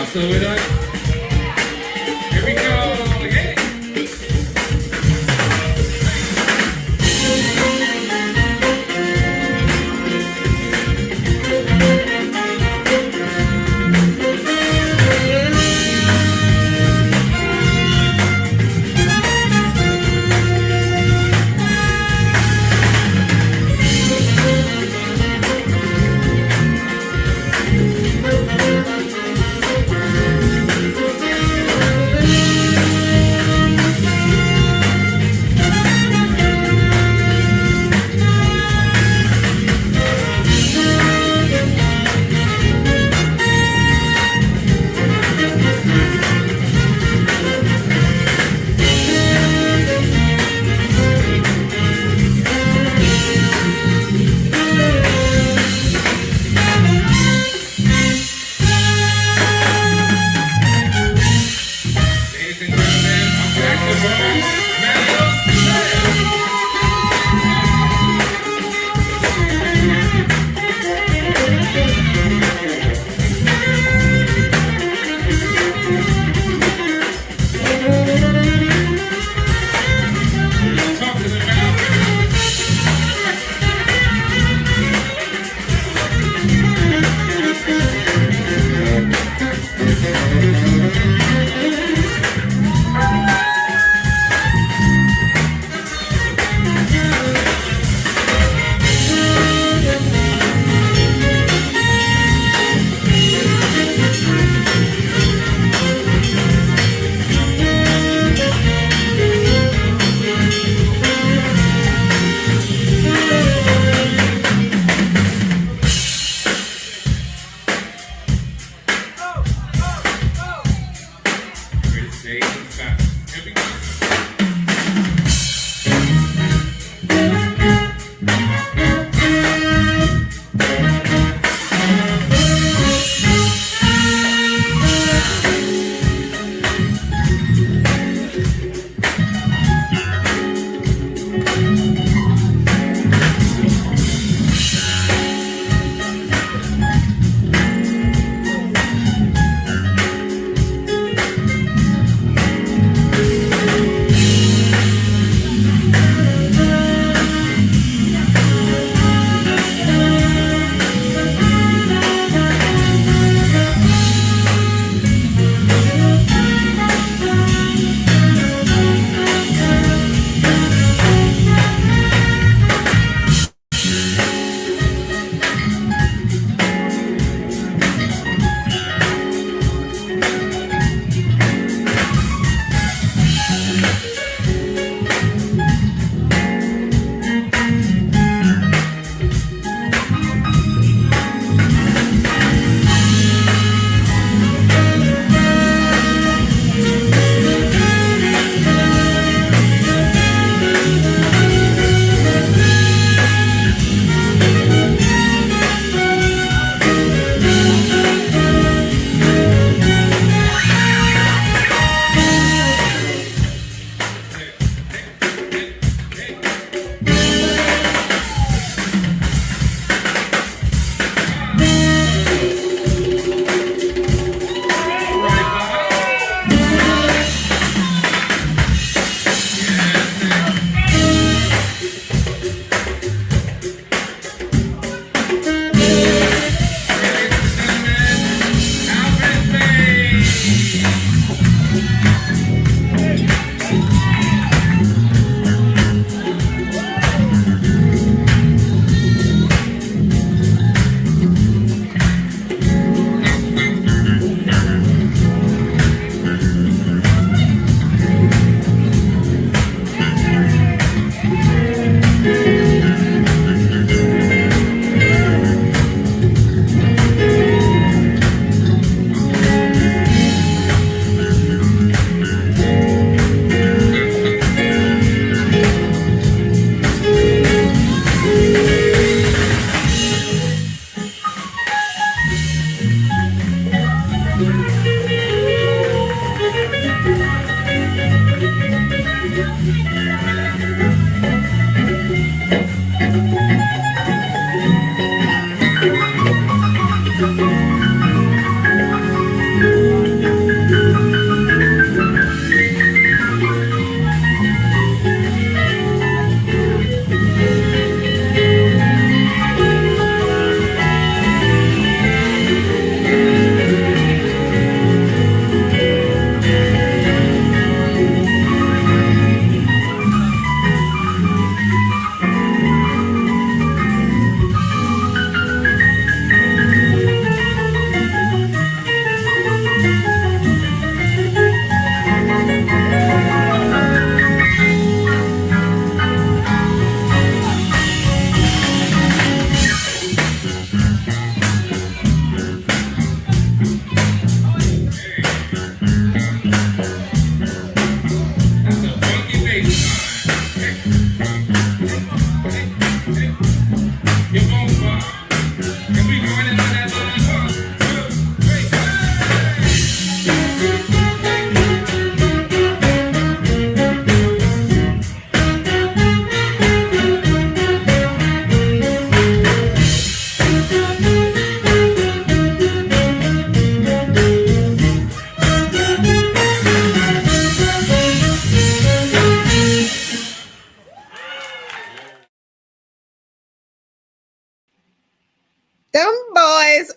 Y'all still with us? Here we go. Hit it.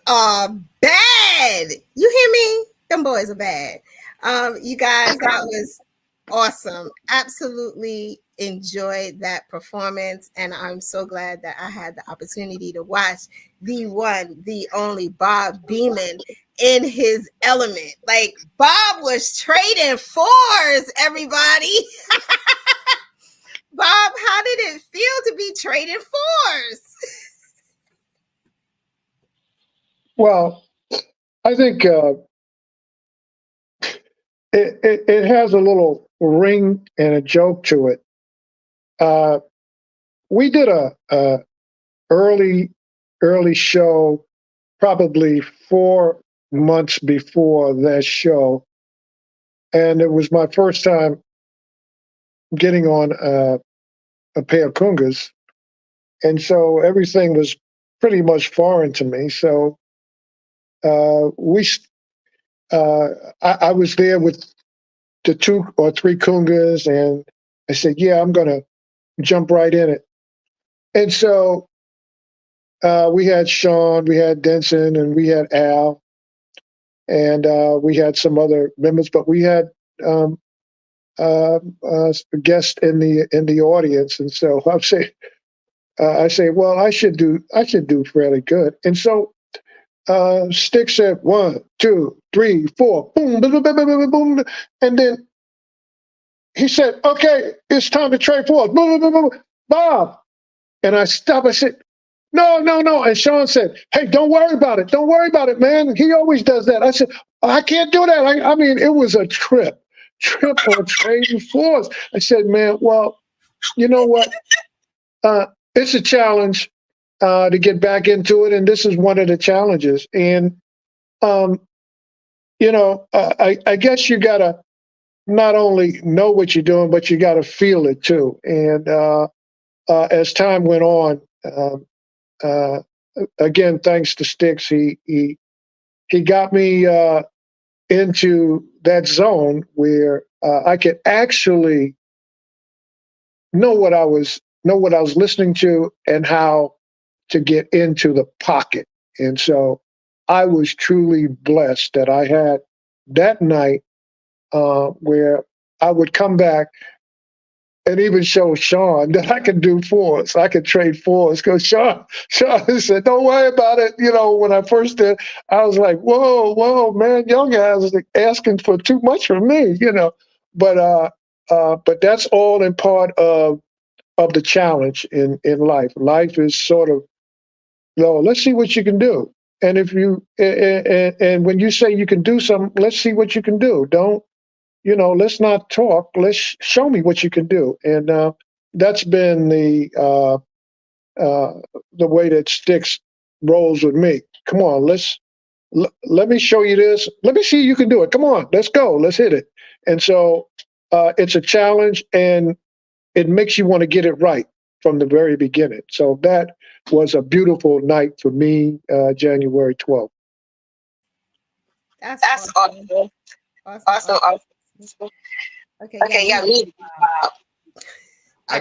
are bad. You hear me? Them boys are bad. You guys, that was awesome. Absolutely enjoyed that performance, and I'm so glad that I had the opportunity to watch the one, the only Bob Beamon in his element. Like, Bob was trading fours, everybody. Bob, how did it feel to be trading fours? Well, I think it has a little ring and a joke to it. We did a early show, probably 4 months before that show, and it was my first time getting on a pair of congas, and so everything was pretty much foreign to me. So I was there with the 2 or 3 congas, and I said, "Yeah, I'm gonna jump right in it." And so we had Sean, we had Densen, and we had Al, and we had some other members, but we had a guest in the audience. And so I say, well, I should do fairly good. And so Stix said 1, 2, 3, 4, boom, boom, boom, boom, boom, boom, and then he said, "Okay, it's time to trade fours." Boom, boom, boom, boom. Bob, and I stopped. I said, "No, no, no." And Sean said, "Hey, don't worry about it. Don't worry about it, man. He always does that." I said, "I can't do that." I mean, it was a trip on trading fours. I said, "Man, well, you know what? It's a challenge to get back into it, and this is one of the challenges." And I guess you gotta not only know what you're doing, but you gotta feel it too. And as time went on, again, thanks to Stix, he got me into that zone where I could actually know what I was listening to and how to get into the pocket. And so I was truly blessed that I had that night where I would come back and even show Sean that I could do fours. I could trade fours because Sean said, "Don't worry about it." When I first did, I was like, whoa, man, young guys is asking for too much from me, But that's all in part of the challenge in life. Life is sort of, let's see what you can do. And if you and when you say you can do something, let's see what you can do. Don't let's not talk. Let's show me what you can do. And that's been the way that Stix rolls with me. Come on, let me show you this. Let me see you can do it. Come on, let's go. Let's hit it. And so it's a challenge, and it makes you want to get it right from the very beginning. So that was a beautiful night for me, January 12th. That's awesome. Awesome. Okay, yeah, me. I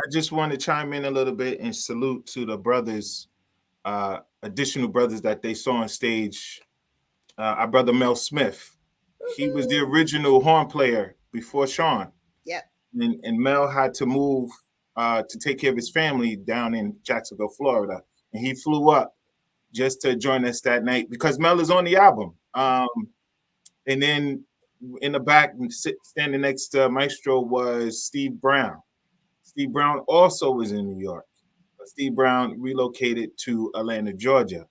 just want to chime in a little bit and salute to the brothers, additional brothers that they saw on stage. Our brother Mel Smith, he was the original horn player before Sean. Yep. And Mel had to move to take care of his family down in Jacksonville, Florida, and he flew up just to join us that night because Mel is on the album. And then in the back, standing next to Maestro, was Steve Brown. Steve Brown also was in New York. But Steve Brown relocated to Atlanta, Georgia,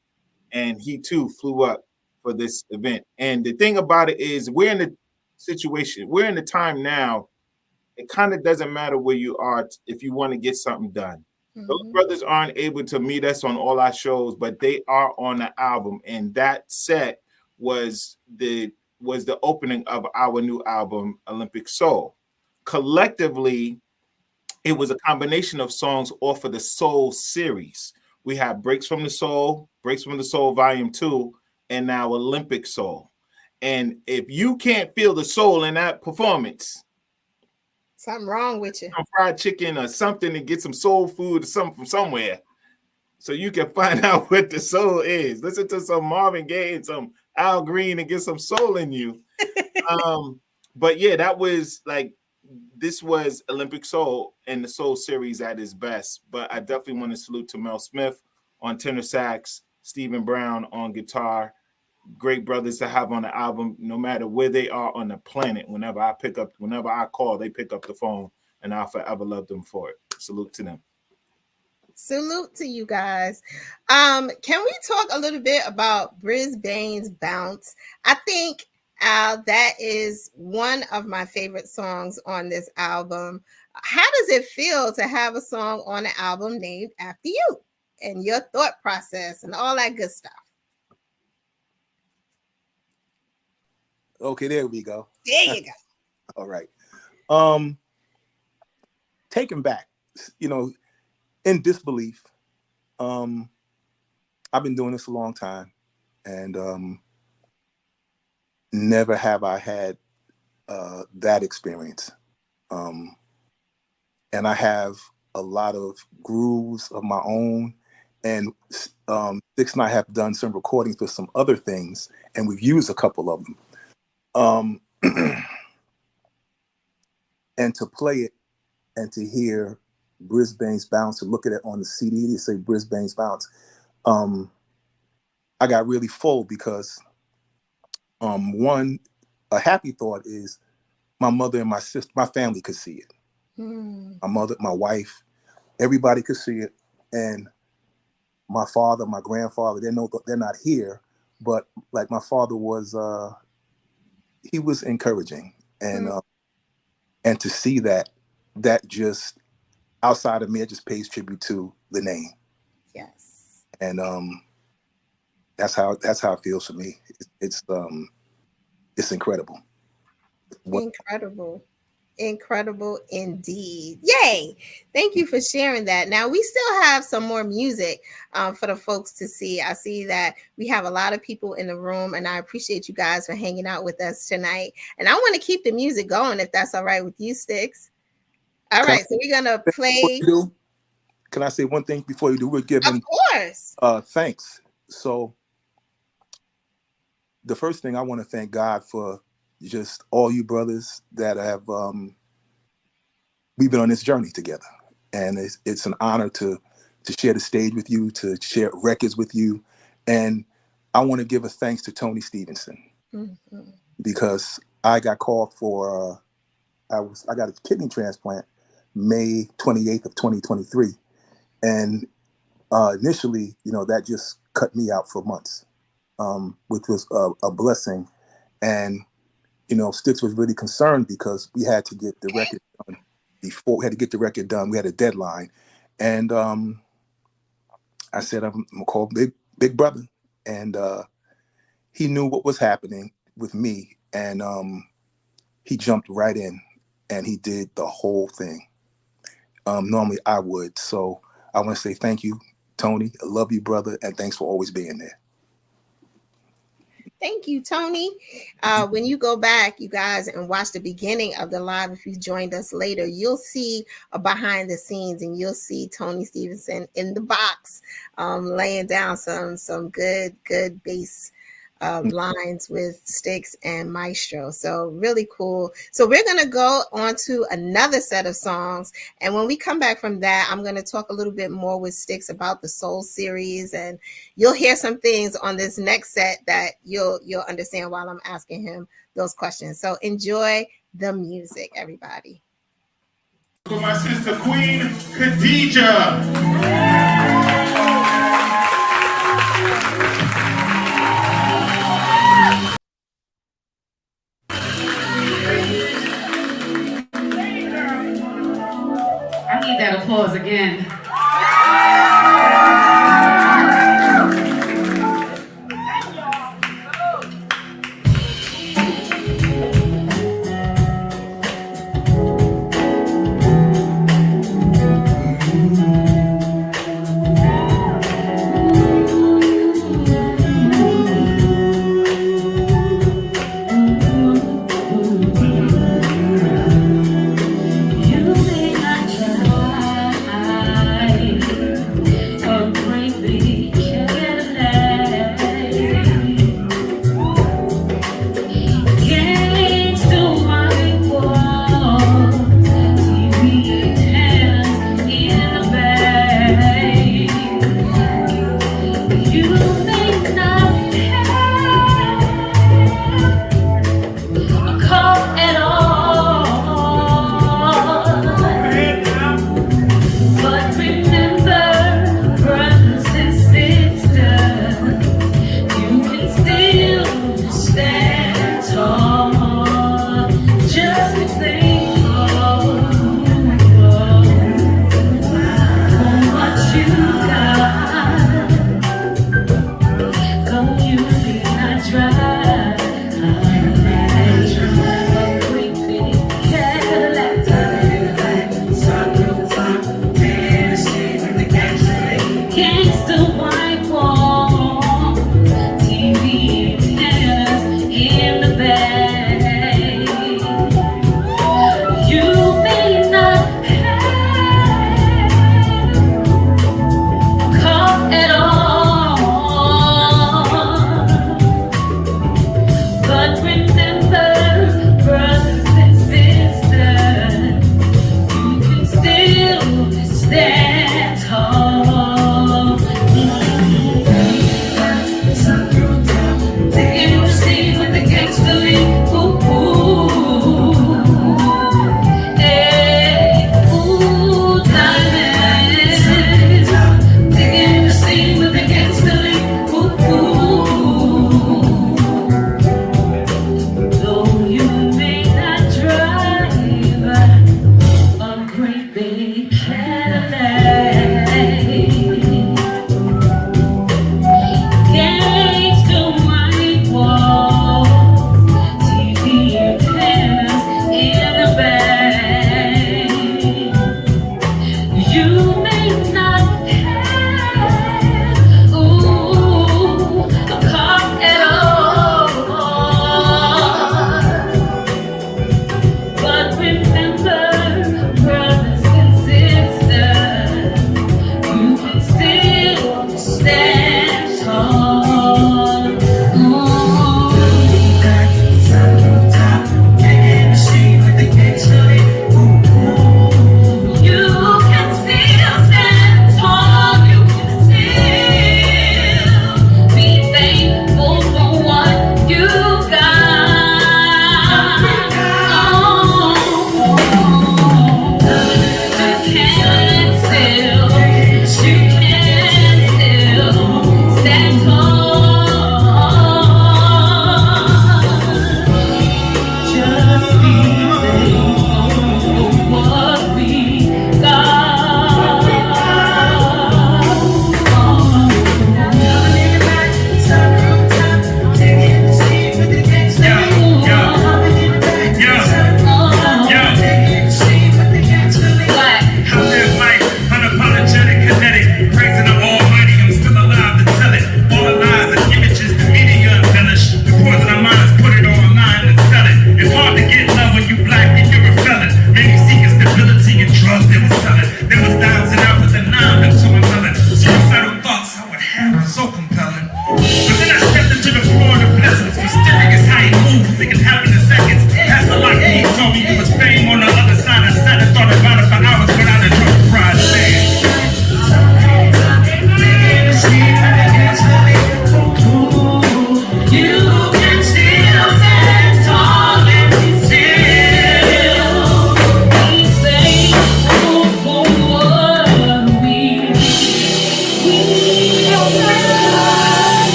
and he too flew up for this event. And the thing about it is, we're in the situation, we're in the time now. It kind of doesn't matter where you are if you want to get something done. Mm-hmm. Those brothers aren't able to meet us on all our shows, but they are on the album, and that set was the opening of our new album, Olympic Soul. Collectively, it was a combination of songs off of the Soul series. We have Breaks from the Soul Volume 2, and now Olympic Soul. And if you can't feel the soul in that performance, something wrong with you. Some fried chicken or something to get some soul food or something from somewhere. so you can find out what the soul is. Listen to some Marvin Gaye and some Al Green and get some soul in you. But yeah, that was like, this was Olympic Soul and the Soul series at its best. But I definitely want to salute to Mel Smith on tenor sax, Stephen Brown on guitar. Great brothers to have on the album, no matter where they are on the planet. Whenever I call, they pick up the phone, and I'll forever love them for it. Salute to them. Salute to you guys. Can we talk a little bit about Brisbane's Bounce? I think that is one of my favorite songs on this album. How does it feel to have a song on an album named after you and your thought process and all that good stuff? Okay, there we go. There you go. All right. Taken back, in disbelief. I've been doing this a long time, and never have I had that experience. And I have a lot of grooves of my own, and Stix and I have done some recordings for some other things, and we've used a couple of them. And to play it and to hear Brisbane's Bounce, to look at it on the CD, they say Brisbane's Bounce. I got really full because one, a happy thought is my mother and my sister, my family could see it. My mother, my wife, everybody could see it. And my father, my grandfather, they're not here, but like my father was, he was encouraging, and to see that just outside of me, it just pays tribute to the name. Yes. And that's how it feels for me. It's incredible. Incredible indeed. Yay. Thank you for sharing that. Now we still have some more music for the folks to see. I see that we have a lot of people in the room, and I appreciate you guys for hanging out with us tonight. And I want to keep the music going, if that's all right with you, Stix. All right, so we're gonna play. Can I say one thing before you do? We're giving, of course, thanks. So the first thing, I want to thank God for just all you brothers that have, we've been on this journey together, and it's an honor to share the stage with you, to share records with you. And I want to give a thanks to Tony Stevenson, because I got called for, I got a kidney transplant May 28th of 2023. And initially, that just cut me out for months, which was a blessing. And Stix was really concerned because we had to get the record done before. We had to get the record done. We had a deadline, and I said, "I'm gonna call Big Brother," and he knew what was happening with me, and he jumped right in, and he did the whole thing. Normally I would, so I want to say thank you, Tony. I love you, brother, and thanks for always being there. Thank you, Tony. When you go back, you guys, and watch the beginning of the live, if you joined us later, you'll see behind the scenes, and you'll see Tony Stevenson in the box, laying down some good bass lines with Stix and Meistro. So really cool. So we're going to go on to another set of songs. And when we come back from that, I'm going to talk a little bit more with Stix about the Soul series. And you'll hear some things on this next set that you'll understand while I'm asking him those questions. So enjoy the music, everybody. For my sister Queen Khadija. I need that applause again. You may not try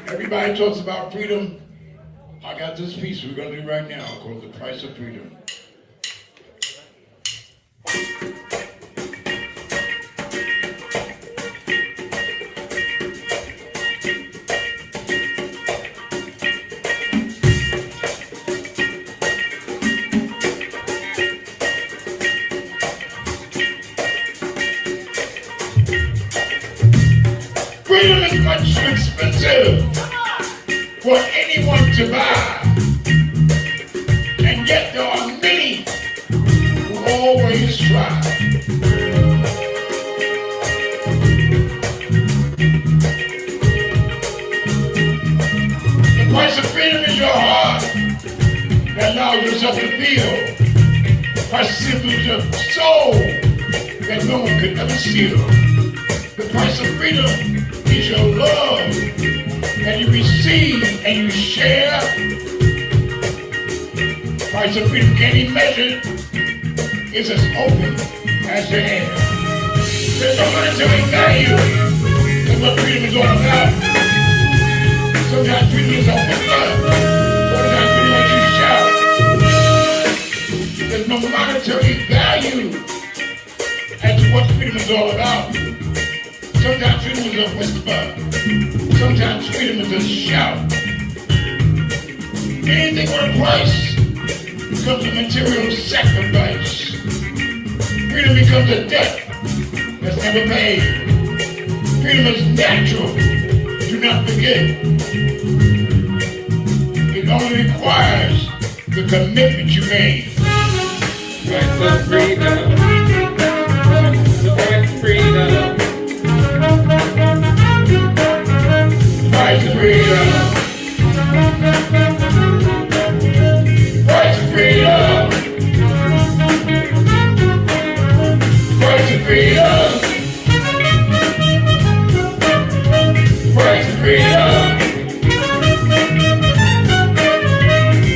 Everybody talks about freedom. I got this piece we're going to do right now called The Price of Freedom. Freedom is much too expensive for anyone to buy, and yet there are many who always try. The price of freedom is your heart that allows yourself to feel. The price of freedom is your soul that no one could ever steal. The price of freedom is your love that you receive and you share. The price of freedom can't be measured. It's as open as your hand. There's no monetary value in what freedom is all about. Sometimes freedom is off the blood. Sometimes freedom makes you shout. There's no monetary value as to what freedom is all about. Sometimes freedom is a whisper. Sometimes freedom is a shout. Anything with a price becomes a material sacrifice. Freedom becomes a debt that's never paid. Freedom is natural. Do not forget. It only requires the commitment you made. Price of freedom. The price of freedom. Price of freedom. Price of freedom. Price of freedom. Price of freedom.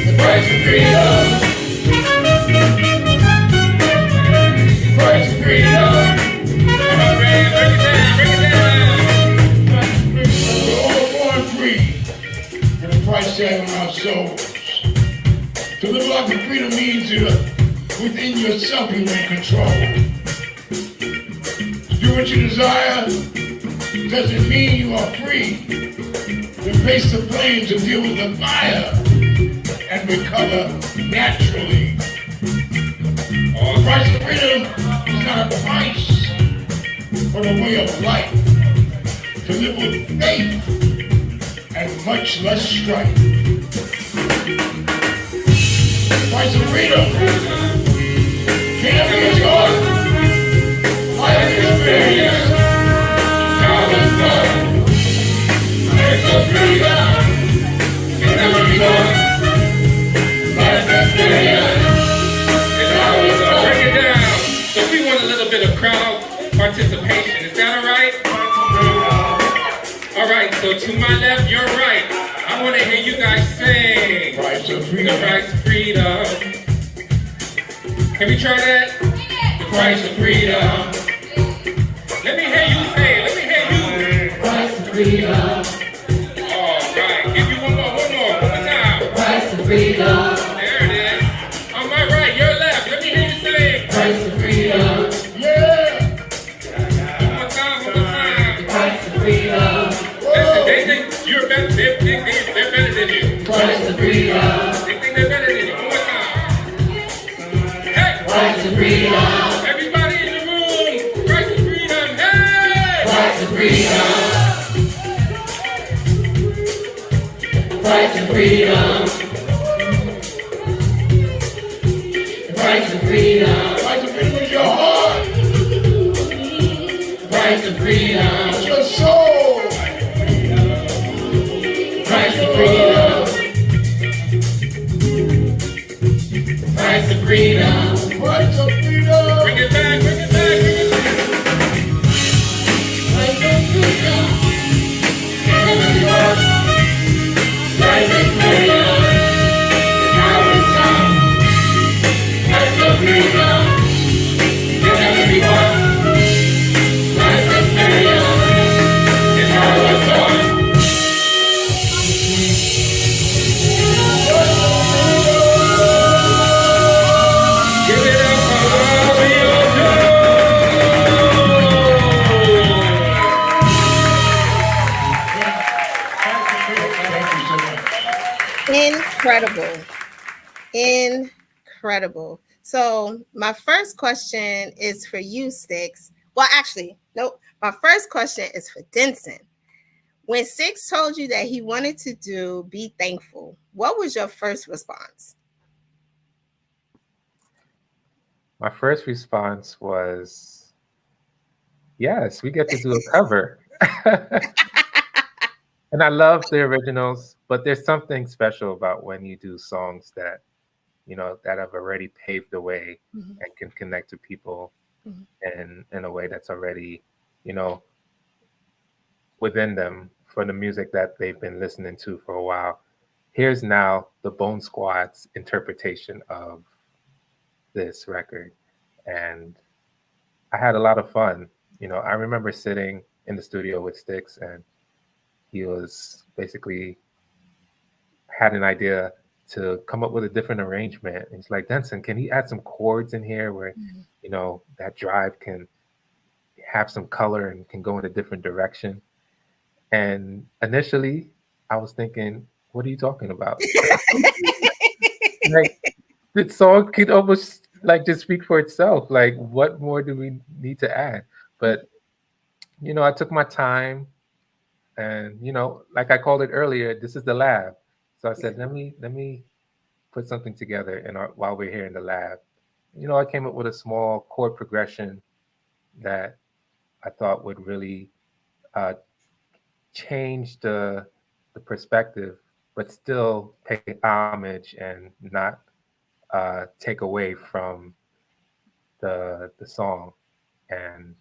The price of freedom. Price of freedom. Bring it down. We're all born free, and the price tag on our souls. To live life of freedom means that within yourself you're in control. To do what you desire doesn't mean you are free. To face the flames and deal with the fire and recover naturally. The price of freedom is not a price, but a way of life. To live with faith and much less strife. The price of freedom can't be yours. I have experienced how it's done. Price of freedom can never be done. Life's experience is how it's done. Break it down. So we want a little bit of crowd participation. Is that all right? All right, so to my left, you're right. I want to hear you guys sing. Price of The freedom. price of freedom. Can we try that? The price of freedom. Let me hear you say it. Let me hear you. Price of freedom. All right, give you one more time. Price of freedom. There it is. On my right, your left. Let me hear you sing. Price of freedom. Yeah. One more time. Price of freedom. Listen, they think you're better. They're better than you. Price of freedom. They think they're better than you. One more time. Hey! Price of freedom. Everybody in the room. Price of freedom. Hey! Price of freedom. Price of freedom. Price of freedom. Price of freedom is your heart. Price of freedom. It's your soul. Price of freedom. Price of freedom. Price of freedom. Bring it back. Bring it back. Bring it back. Price of freedom. Price of freedom. It's how it's done. Price of freedom. You'll never be one. Price of freedom. It's how it's done. Give it up for Incredible. Incredible. So my first question is for you, Stix. Well, actually, nope. My first question is for Densen. When Stix told you that he wanted to do Be Thankful, what was your first response? My first response was, yes, we get to do a cover. And I love the originals, but there's something special about when you do songs that, you know, that have already paved the way and can connect to people in a way that's already, you know, within them for the music that they've been listening to for a while. Here's now the Bone Squad's interpretation of this record. And I had a lot of fun I remember sitting in the studio with Stix, and he was basically had an idea to come up with a different arrangement. And he's like, Densen, can he add some chords in here where, that drive can have some color and can go in a different direction? And initially, I was thinking, what are you talking about? Like, the song could almost like just speak for itself. Like, what more do we need to add? But, I took my time, and, like I called it earlier, this is the lab. So I said, let me put something together while we're here in the lab. I came up with a small chord progression that I thought would really change the perspective, but still pay homage and not take away from the song. And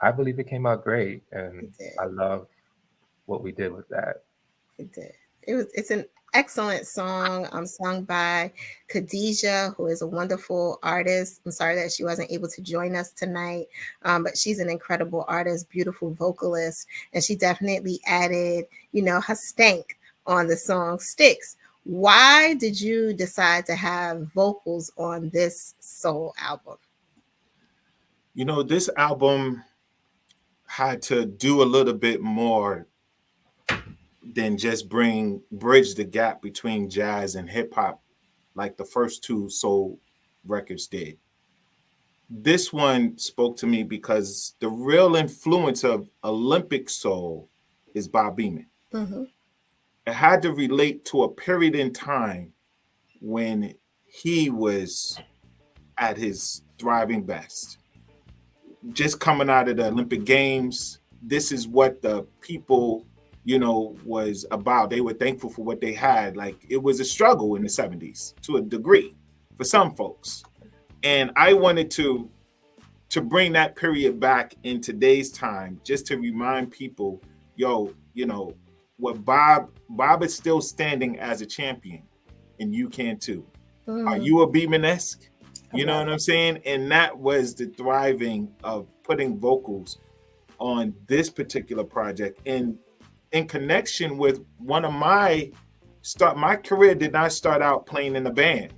I believe it came out great, and I love what we did with that. It did. It's an excellent song, sung by Khadijah, who is a wonderful artist. I'm sorry that she wasn't able to join us tonight, but she's an incredible artist, beautiful vocalist, and she definitely added, her stank on the song. Stix, why did you decide to have vocals on this soul album? This album had to do a little bit more than just bridge the gap between jazz and hip hop like the first two soul records did. This one spoke to me because the real influence of Olympic soul is Bob Beamon. Mm-hmm. It had to relate to a period in time when he was at his thriving best. Just coming out of the Olympic Games, this is what the people, was about. They were thankful for what they had. Like, it was a struggle in the 70s to a degree for some folks. And I wanted to bring that period back in today's time, just to remind people, what Bob is still standing as a champion, and you can too. Mm. Are you a Beamon-esque? You know what I'm saying? And that was the thriving of putting vocals on this particular project. And in connection with one of my career did not start out playing in a band.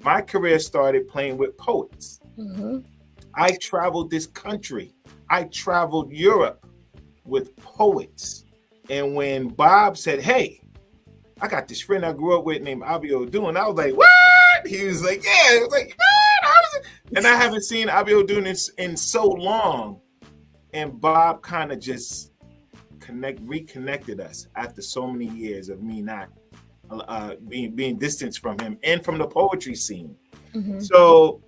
My career started playing with poets. Mm-hmm. I traveled this country. I traveled Europe with poets. And when Bob said, hey, I got this friend I grew up with named Abio Dune, I was like, what? He was like, yeah. I was like, what? How does it? And I haven't seen Abio Dune in so long. And Bob kind of just reconnected us after so many years of me not being distanced from him and from the poetry scene. Mm-hmm. So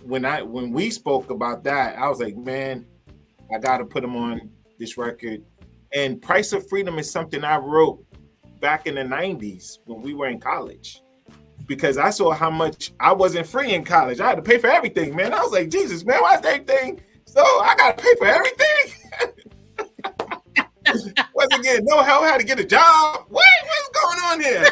when we spoke about that, I was like, man, I got to put him on this record. And Price of Freedom is something I wrote back in the 90s when we were in college, because I saw how much I wasn't free in college. I had to pay for everything, man. I was like, Jesus, man, why is everything? So I got to pay for everything? Once again, no help, how to get a job. What's going on here?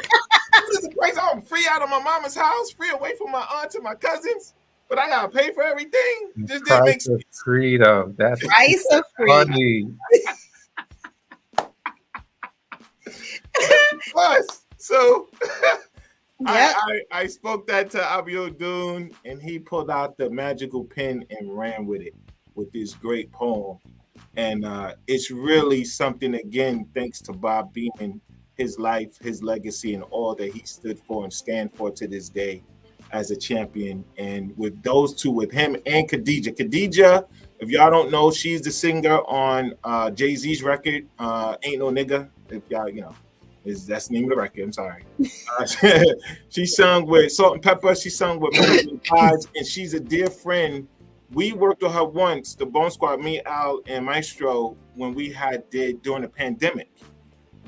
This is a place I'm free out of my mama's house, free away from my aunts and my cousins, but I got to pay for everything? Just didn't make sense. Freedom. That's Price of freedom. So yep. I spoke that to Abio Dune, and he pulled out the magical pen and ran with it, with this great poem. And it's really something, again, thanks to Bob Beamon, his life, his legacy, and all that he stood for and stand for to this day as a champion. And with those two, with him and Khadijah. Khadijah, if y'all don't know, she's the singer on Jay-Z's record, Ain't No Nigga. If y'all, that's the name of the record. I'm sorry. She sung with Salt and Pepper. She sung with Melvin Smith, and she's a dear friend. We worked with her once, the Bone Squad, me, Al, and Maestro, when we did during the pandemic.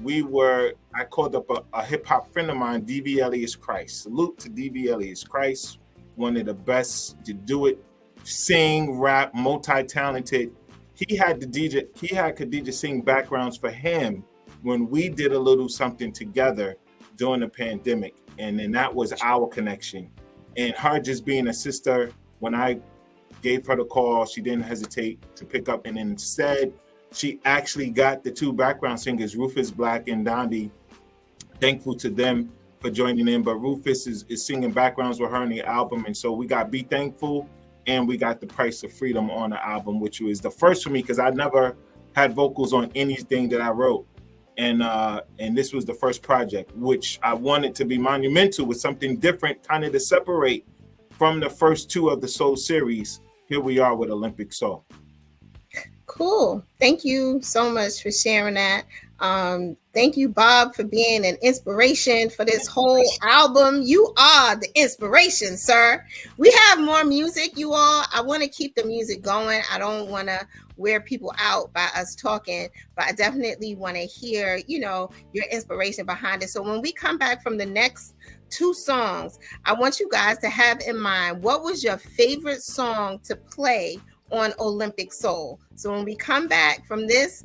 I called up a hip hop friend of mine, DV Elias Christ. Salute to DV Elias Christ, one of the best to do it, sing, rap, multi-talented. He had Khadijah sing backgrounds for him when we did a little something together during the pandemic. And then that was our connection. And her just being a sister, when I gave her the call. She didn't hesitate to pick up, and instead, she actually got the two background singers, Rufus Black and Dondi. Thankful to them for joining in, but Rufus is singing backgrounds with her on the album, and so we got Be Thankful, and we got The Price of Freedom on the album, which was the first for me because I never had vocals on anything that I wrote, and this was the first project, which I wanted to be monumental with something different, kind of to separate from the first two of the Soul series. Here we are with Olympic Soul. Cool. Thank you so much for sharing that. Thank you, Bob, for being an inspiration for this whole album. You are the inspiration, sir. We have more music, you all. I want to keep the music going. I don't want to wear people out by us talking, but I definitely want to hear, your inspiration behind it. So when we come back from the next two songs, I want you guys to have in mind, what was your favorite song to play on Olympic Soul? So when we come back from this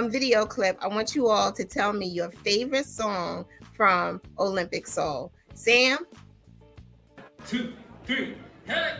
video clip, I want you all to tell me your favorite song from Olympic Soul. Sam? 2, 3, hey!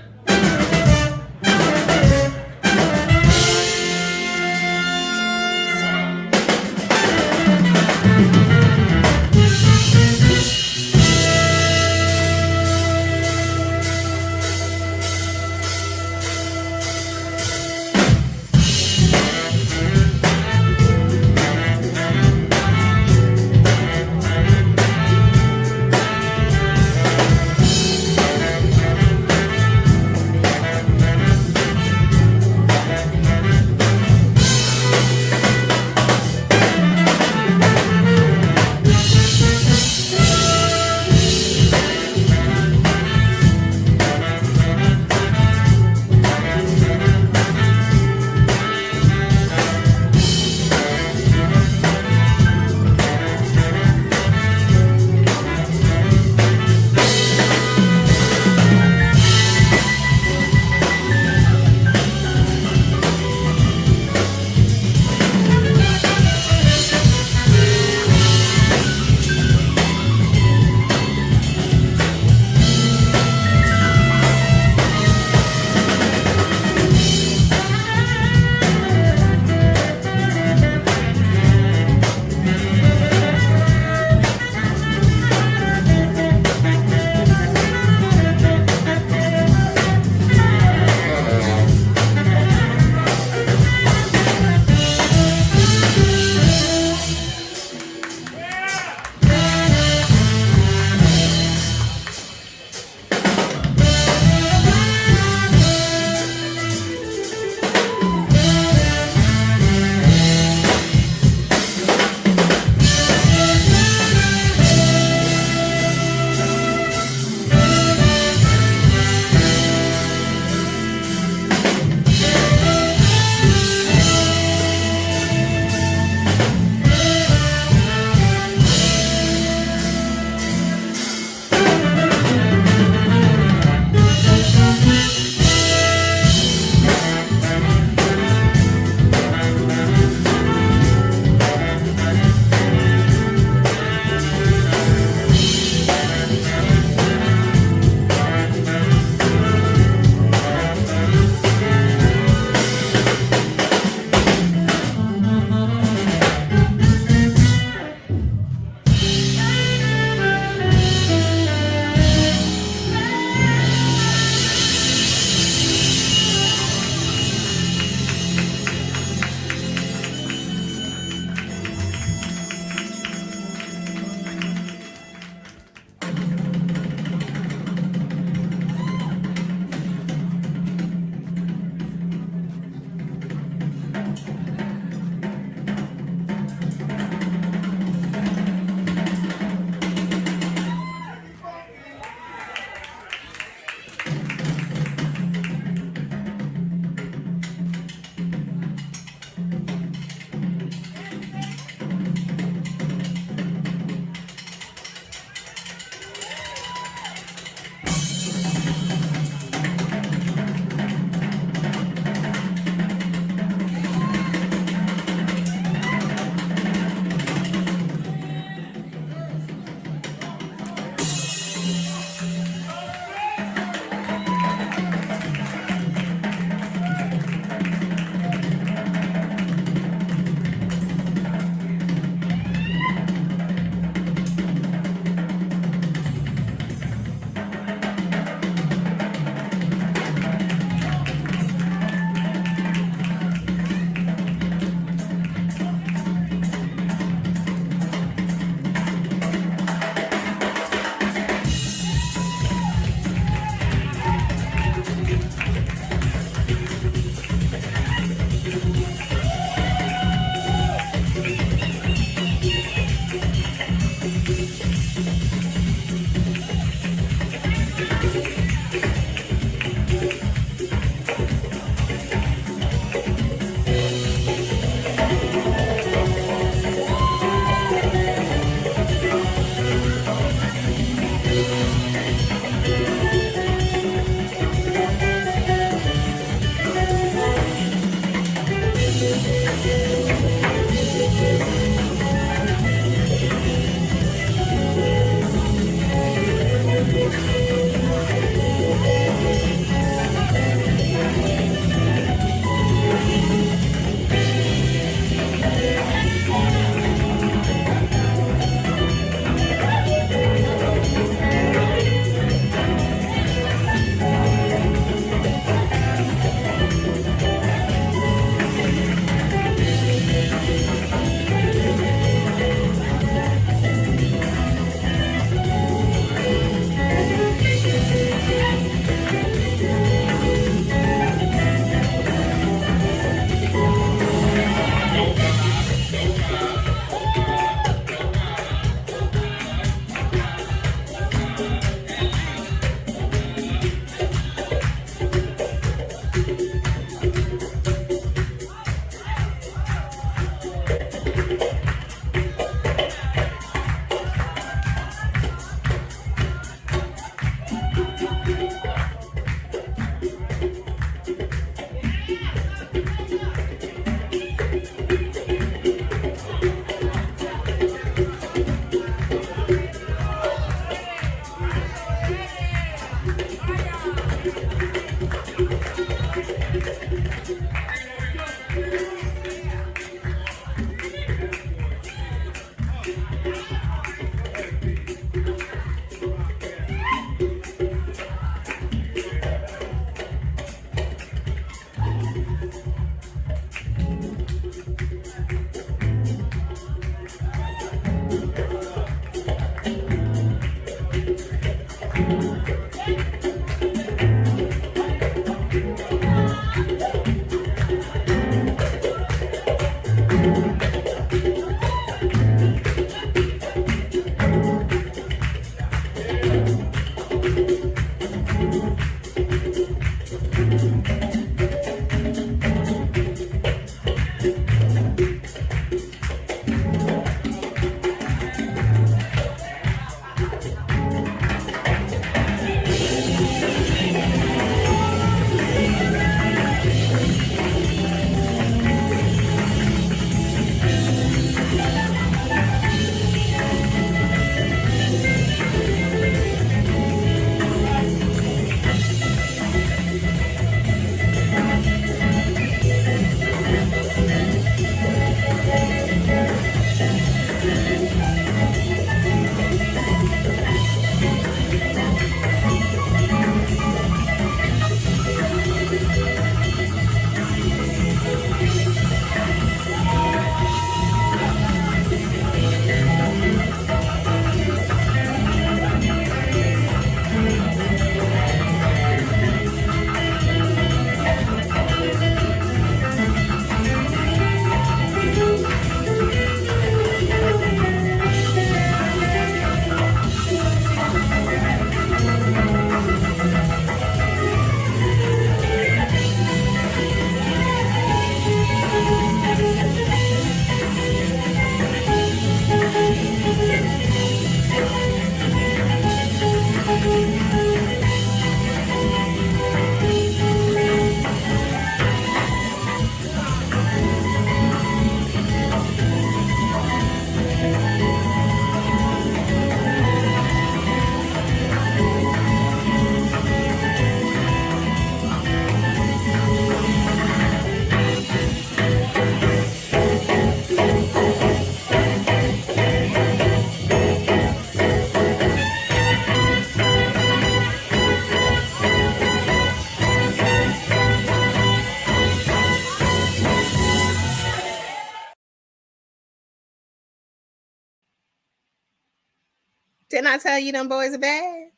Didn't I tell you them boys are bad?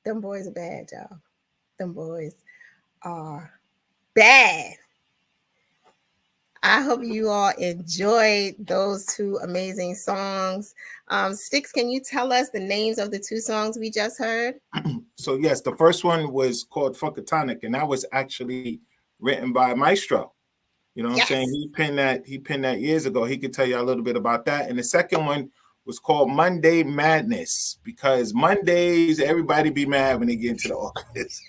Them boys are bad, y'all. Them boys are bad. I hope you all enjoyed those two amazing songs. Stix, can you tell us the names of the two songs we just heard? So yes, the first one was called Funkatonic, and that was actually written by Maestro. You know what I'm saying? He penned that years ago. He could tell you a little bit about that. And the second one was called Monday Madness, because Mondays everybody be mad when they get into the office.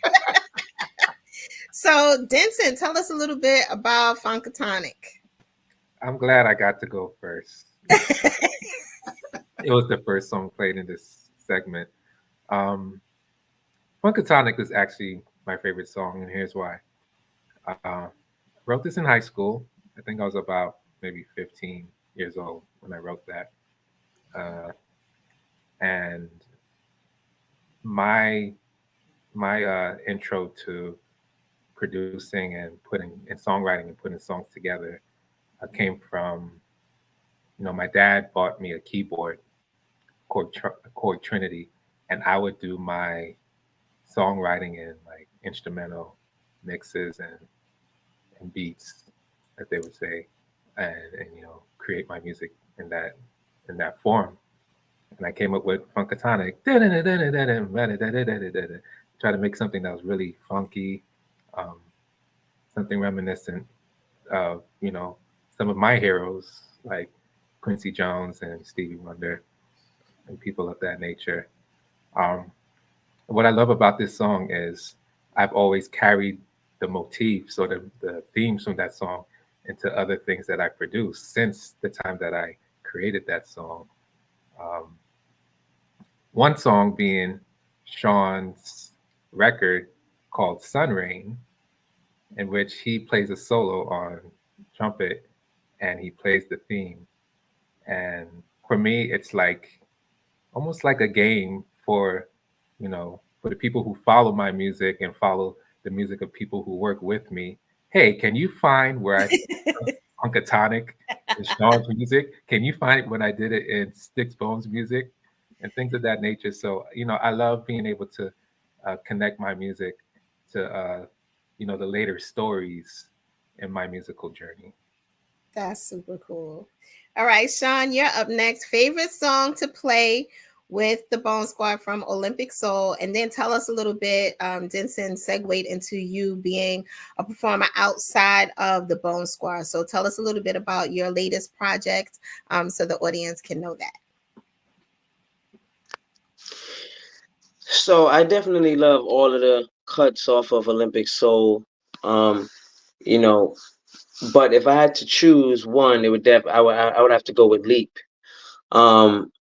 So Densen, tell us a little bit about Funkatonic. I'm glad I got to go first. It was the first song played in this segment. Funkatonic is actually my favorite song, and here's why. Wrote this in high school. I think I was about maybe 15 years old when I wrote that. And my intro to producing and songwriting and putting songs together came from, my dad bought me a keyboard, Chord Trinity, and I would do my songwriting and like instrumental mixes and beats, as they would say, and create my music in that form. And I came up with Funkatonic. Try to make something that was really funky, something reminiscent of some of my heroes like Quincy Jones and Stevie Wonder and people of that nature. What I love about this song is I've always carried the motifs or the themes from that song into other things that I produce since the time that I created that song. One song being Sean's record called Sun Rain, in which he plays a solo on trumpet and he plays the theme. And for me, it's like almost like a game for the people who follow my music and follow the music of people who work with me. Hey, can you find where I Funkatonic in Sean's music? Can you find it when I did it in Stix Bones music and things of that nature? So, I love being able to connect my music to, the later stories in my musical journey. That's super cool. All right, Sean, you're up next. Favorite song to play with the Bone Squad from Olympic Soul, and then tell us a little bit. Densen segued into you being a performer outside of the Bone Squad. So tell us a little bit about your latest project, so the audience can know that. So I definitely love all of the cuts off of Olympic Soul. But if I had to choose one, it would I would have to go with Leap.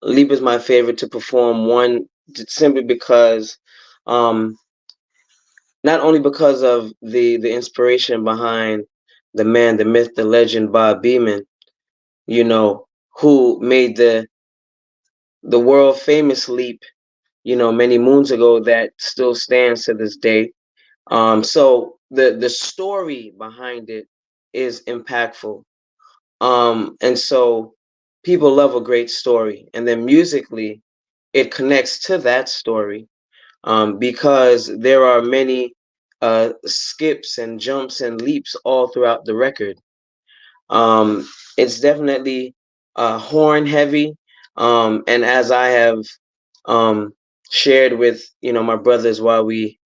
Leap is my favorite to perform. One, simply because, not only because of the inspiration behind the man, the myth, the legend, Bob Beamon, who made the world famous leap, many moons ago, that still stands to this day. So the story behind it is impactful. And so people love a great story, and then musically it connects to that story, because there are many skips and jumps and leaps all throughout the record. It's definitely horn heavy, and as I have shared with my brothers while we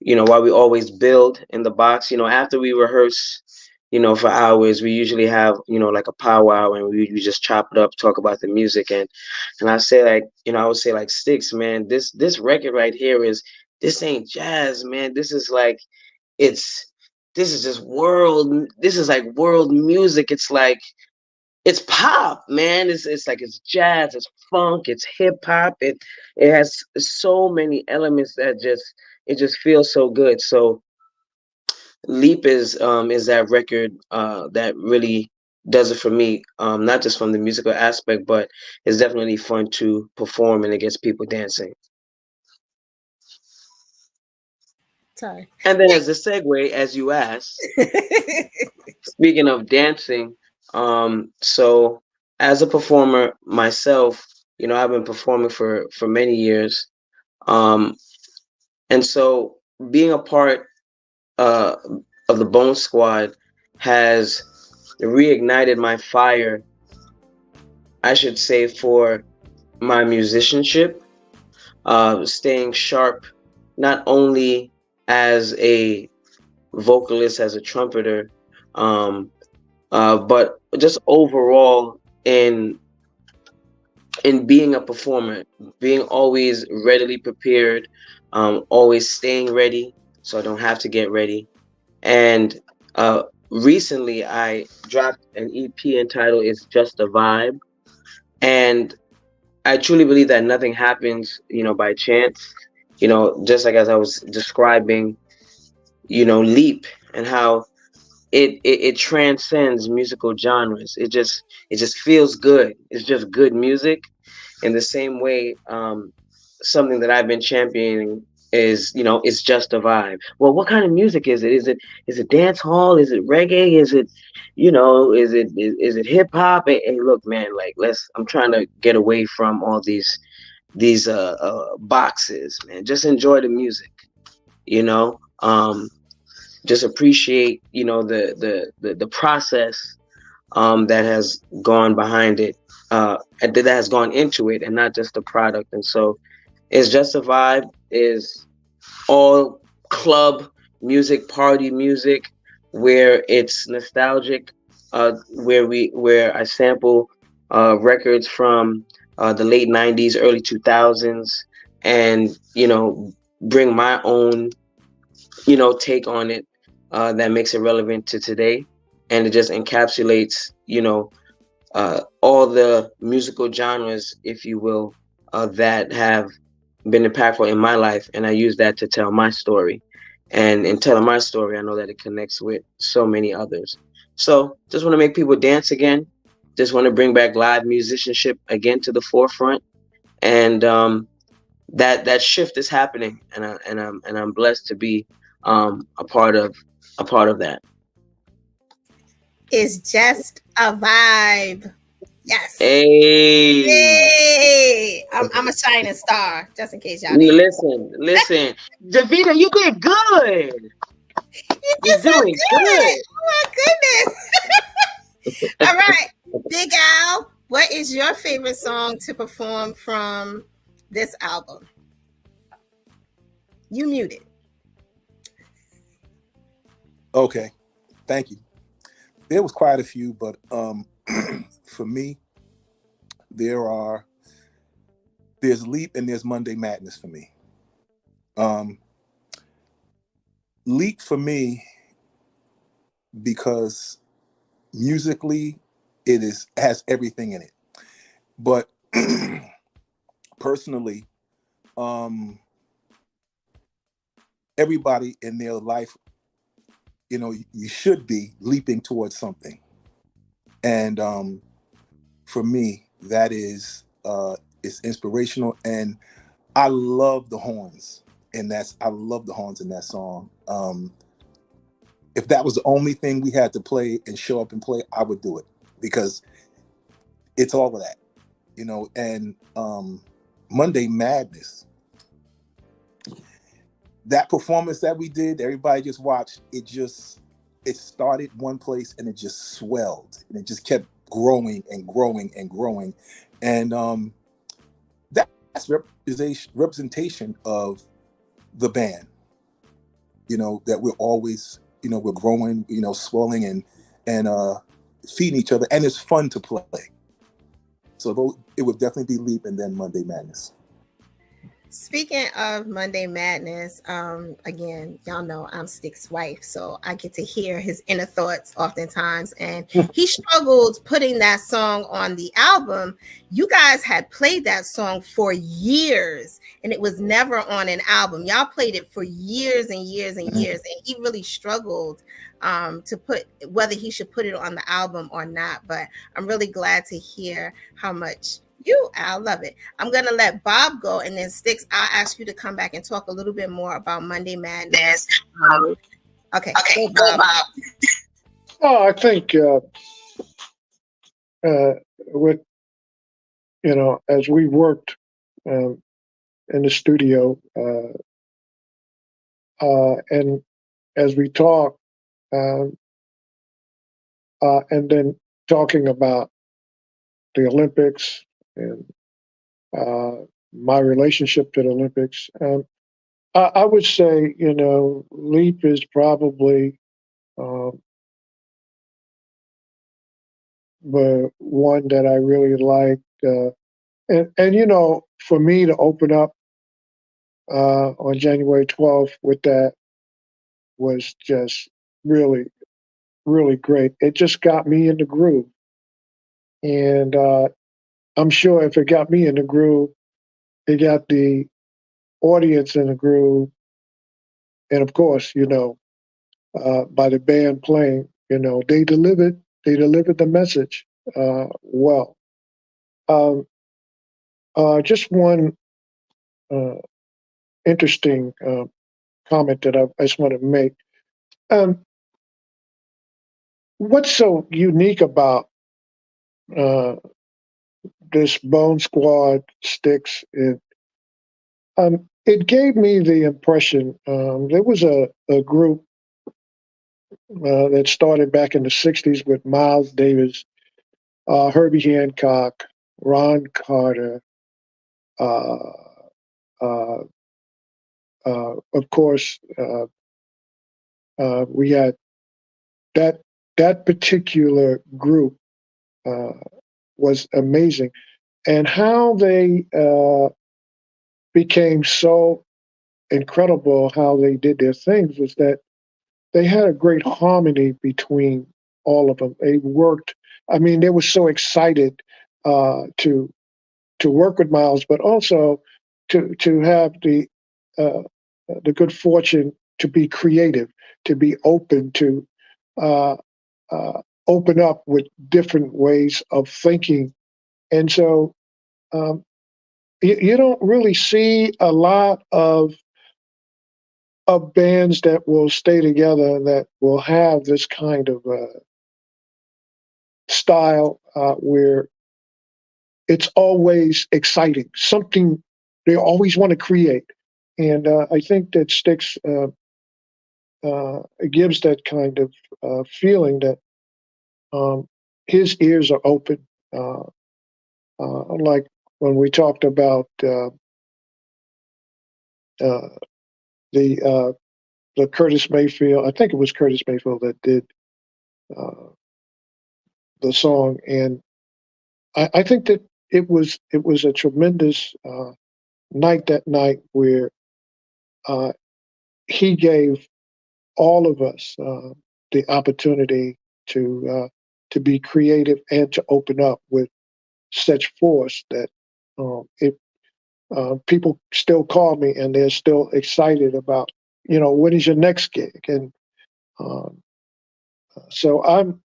always build in the box, after we rehearse for hours, we usually have like a powwow, and we just chop it up, talk about the music, and I say, like, I would say, like, Stix, man, this record right here this ain't jazz, man. This is like, this is just this is like world music. It's like, it's pop, man. It's like, it's jazz, it's funk, it's hip hop. It has so many elements that it just feels so good. So Leap is that record that really does it for me, not just from the musical aspect, but it's definitely fun to perform and it gets people dancing. Sorry. And then, as a segue, as you asked, speaking of dancing, so as a performer myself, You know, I've been performing for many years, and so being a part uh, of the Bone Squad has reignited my fire, I should say, for my musicianship, staying sharp, not only as a vocalist, as a trumpeter, but just overall in being a performer, being always readily prepared, always staying ready, so I don't have to get ready. And recently, I dropped an EP entitled "It's Just a Vibe," and I truly believe that nothing happens, you know, by chance. You know, just like as I was describing, you know, Leap and how it transcends musical genres. It just feels good. It's just good music. In the same way, something that I've been championing is, you know, it's just a vibe. Well, what kind of music is it? Is it dance hall? Is it reggae? Is it, you know, is it hip hop? Hey, look, man, like I'm trying to get away from all these boxes, man. Just enjoy the music, you know. Just appreciate, you know, the process that has gone behind it, and that has gone into it, and not just the product. And so It's Just a Vibe is all club music, party music, where it's nostalgic, where I sample records from the late 90s, early 2000s, and, you know, bring my own, you know, take on it, that makes it relevant to today. And it just encapsulates, you know, all the musical genres, if you will, that have been impactful in my life. And I use that to tell my story. And in telling my story, I know that it connects with so many others. So just want to make people dance again. Just want to bring back live musicianship again to the forefront. And that shift is happening, and I'm blessed to be a part of that. It's just a vibe. Yes. Hey. Yay! I'm a shining star, just in case y'all didn't. Listen. Davida, you did good. You're doing good. Oh my goodness. All right. Big Al, what is your favorite song to perform from this album? You muted. Okay. Thank you. There was quite a few, but for me, there's Leap and there's Monday Madness for me. Leap for me because musically it has everything in it. But personally, everybody in their life, you know, you should be leaping towards something. And for me, that is it's inspirational, and I love the horns, and I love the horns in that song. If that was the only thing we had to play and show up and play, I would do it, because it's all of that, you know. And Monday Madness, that performance that we did, everybody just watched, it started one place and it just swelled, and it just kept growing and growing and growing. And that's representation of the band, you know, that we're always, you know, we're growing, you know, swelling and feeding each other, and it's fun to play. So it would definitely be Leap and then Monday Madness. Speaking of Monday Madness, again, y'all know I'm Stix's wife, so I get to hear his inner thoughts oftentimes. And he struggled putting that song on the album. You guys had played that song for years, and it was never on an album. Y'all played it for years and years and years, and he really struggled to put whether he should put it on the album or not. But I'm really glad to hear how much I love it. I'm gonna let Bob go, and then Stix, I'll ask you to come back and talk a little bit more about Monday Madness. Okay, go Bob. Oh, I think what as we worked in the studio, and as we talked, and then talking about the Olympics and my relationship to the Olympics, I would say, Leap is probably the one that I really liked. And for me to open up on January 12th with that was just really, really great. It just got me in the groove. And I'm sure if it got me in the groove, it got the audience in the groove. And of course, by the band playing, they delivered the message well. Just one interesting comment that I just want to make. What's so unique about this Bone Squad Stix? It gave me the impression there was a group that started back in the '60s with Miles Davis, Herbie Hancock, Ron Carter, uh, uh, of course, we had that particular group was amazing, and how they became so incredible. How they did their things was that they had a great harmony between all of them. They worked. I mean, they were so excited to work with Miles, but also to have the good fortune to be creative, to be open, to uh, open up with different ways of thinking. And so you don't really see a lot of bands that will stay together, that will have this kind of style where it's always exciting, something they always want to create. And I think that Stix gives that kind of feeling that his ears are open. Like when we talked about the Curtis Mayfield, I think it was Curtis Mayfield that did the song, and I think that it was a tremendous night that night where he gave all of us the opportunity to be creative and to open up with such force that it people still call me and they're still excited about when is your next gig. And so I'm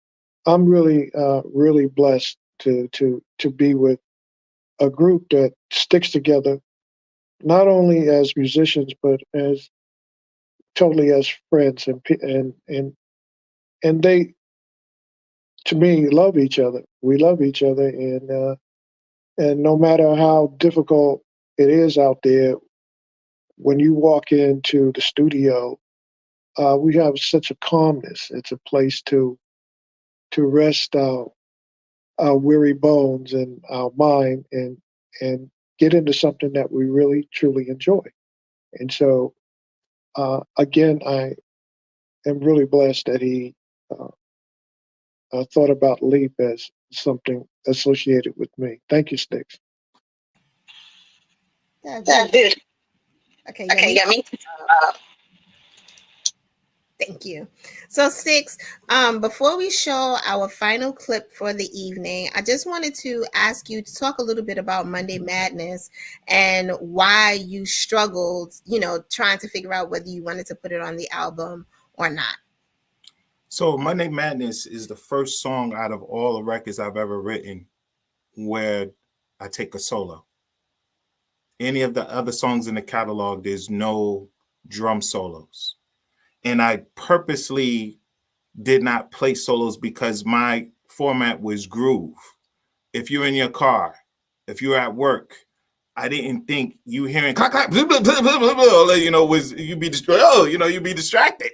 really really blessed to be with a group that sticks together, not only as musicians but as totally as friends, and they, to me, love each other. We love each other, and no matter how difficult it is out there, when you walk into the studio, we have such a calmness. It's a place to rest our weary bones and our mind, and get into something that we really truly enjoy. And so, again, I am really blessed that he thought about Leap as something associated with me. Thank you, Stix. Yeah, Yeah, good. good. Okay, Okay, yeah, got me. thank you. So, Stix, before we show our final clip for the evening, I just wanted to ask you to talk a little bit about Monday Madness and why you struggled, trying to figure out whether you wanted to put it on the album or not. So Monday Madness is the first song out of all the records I've ever written where I take a solo. Any of the other songs in the catalog, there's no drum solos. And I purposely did not play solos because my format was groove. If you're in your car if you're at work, I didn't think you hearing clap, clap, blah, blah, blah, blah, blah, you know, was you'd be you'd be distracted.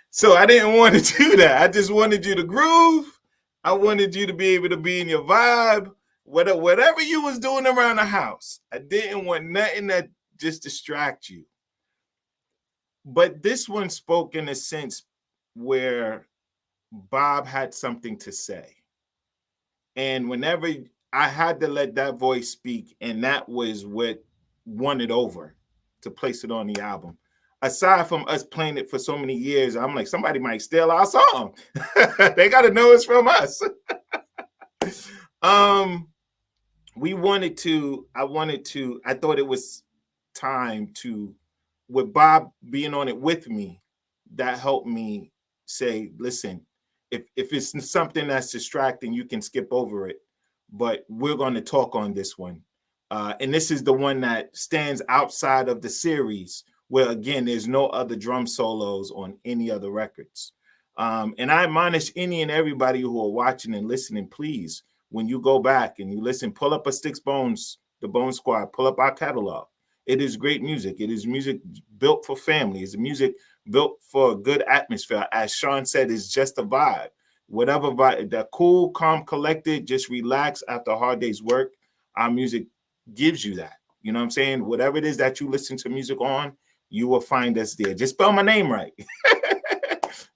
So I didn't want to do that. I just wanted you to groove. I wanted you to be able to be in your vibe, whatever you was doing around the house. I didn't want nothing that just distract you. But this one spoke in a sense where Bob had something to say. And whenever I had to let that voice speak, and that was what won it over to place it on the album. Aside from us playing it for so many years, I'm like, somebody might steal our song. They got to know it's from us. I thought it was time to, with Bob being on it with me, that helped me say, listen, if it's something that's distracting, you can skip over it, but we're going to talk on this one. And this is the one that stands outside of the series, where, again, there's no other drum solos on any other records. And I admonish any and everybody who are watching and listening, please, when you go back and you listen, pull up a Stix Bones, the Bone Squad, pull up our catalog. It is great music. It is music built for family. It's music built for a good atmosphere. As Sean said, it's just a vibe. Whatever vibe, that cool, calm, collected, just relax after a hard day's work. Our music gives you that. You know what I'm saying? Whatever it is that you listen to music on, you will find us there. Just spell my name right.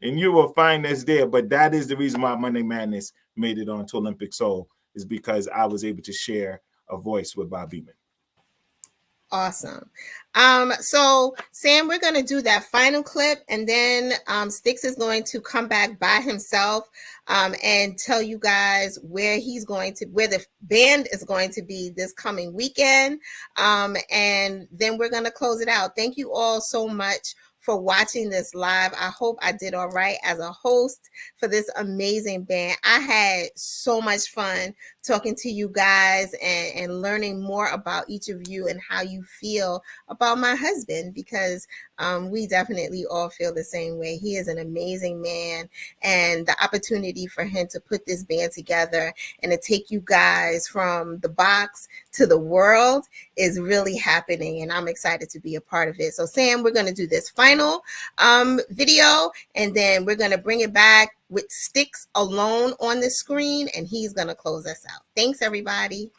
And you will find us there. But that is the reason why Monday Madness made it onto Olympic Soul, is because I was able to share a voice with Bob Beamon. Awesome. So Sam, we're going to do that final clip, and then Stix is going to come back by himself and tell you guys where the band is going to be this coming weekend. And then we're going to close it out. Thank you all so much for watching this live. I hope I did all right as a host for this amazing band. I had so much fun talking to you guys and learning more about each of you and how you feel about my husband, because we definitely all feel the same way. He is an amazing man, and the opportunity for him to put this band together and to take you guys from the box to the world is really happening, and I'm excited to be a part of it. So Sam, we're going to do this final video, and then we're going to bring it back with Stix alone on the screen, and he's going to close us out. Thanks, everybody.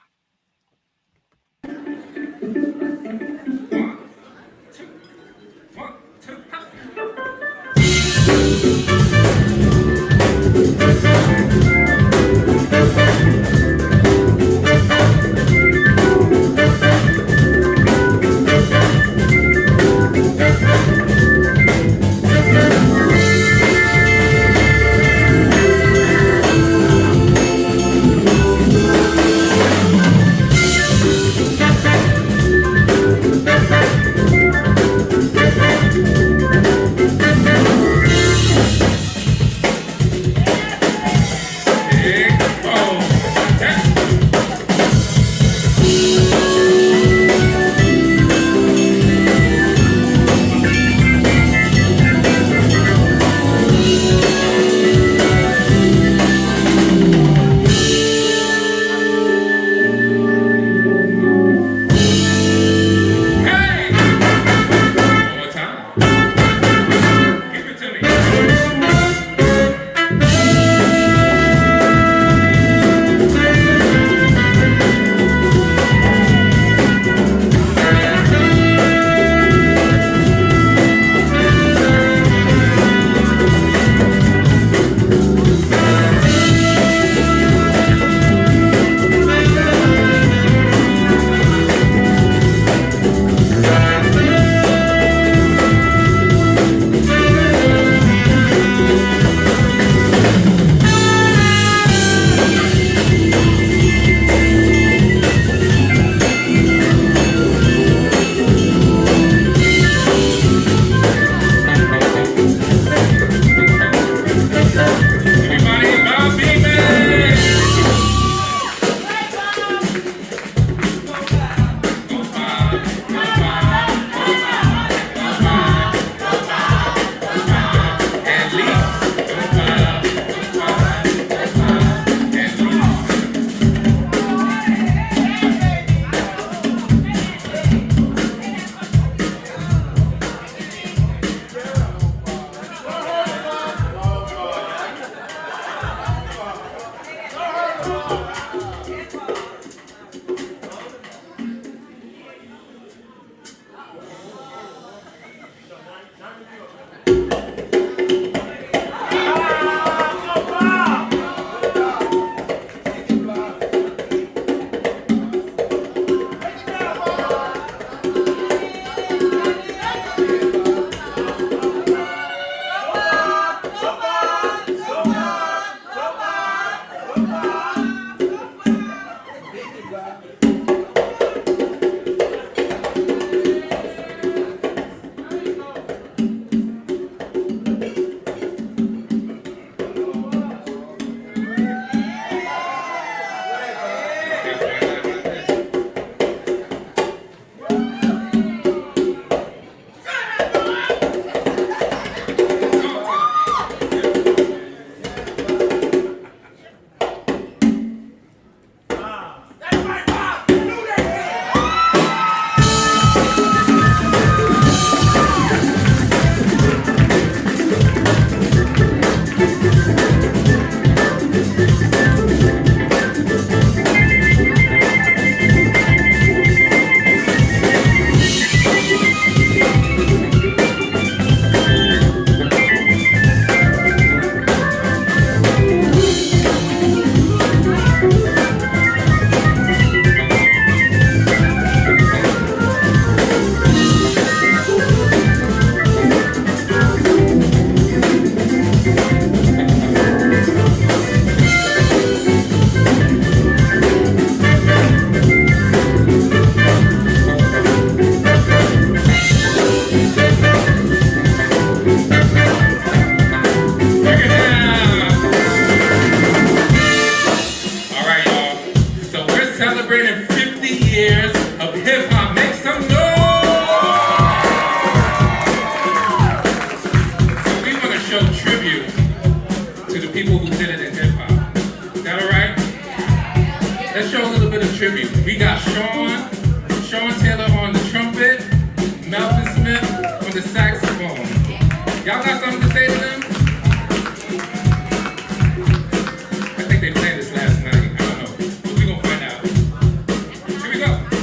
We got Sean Taylor on the trumpet, Melvin Smith on the saxophone. Y'all got something to say to them? I think they played this last night. I don't know. But we gonna find out. Here we go.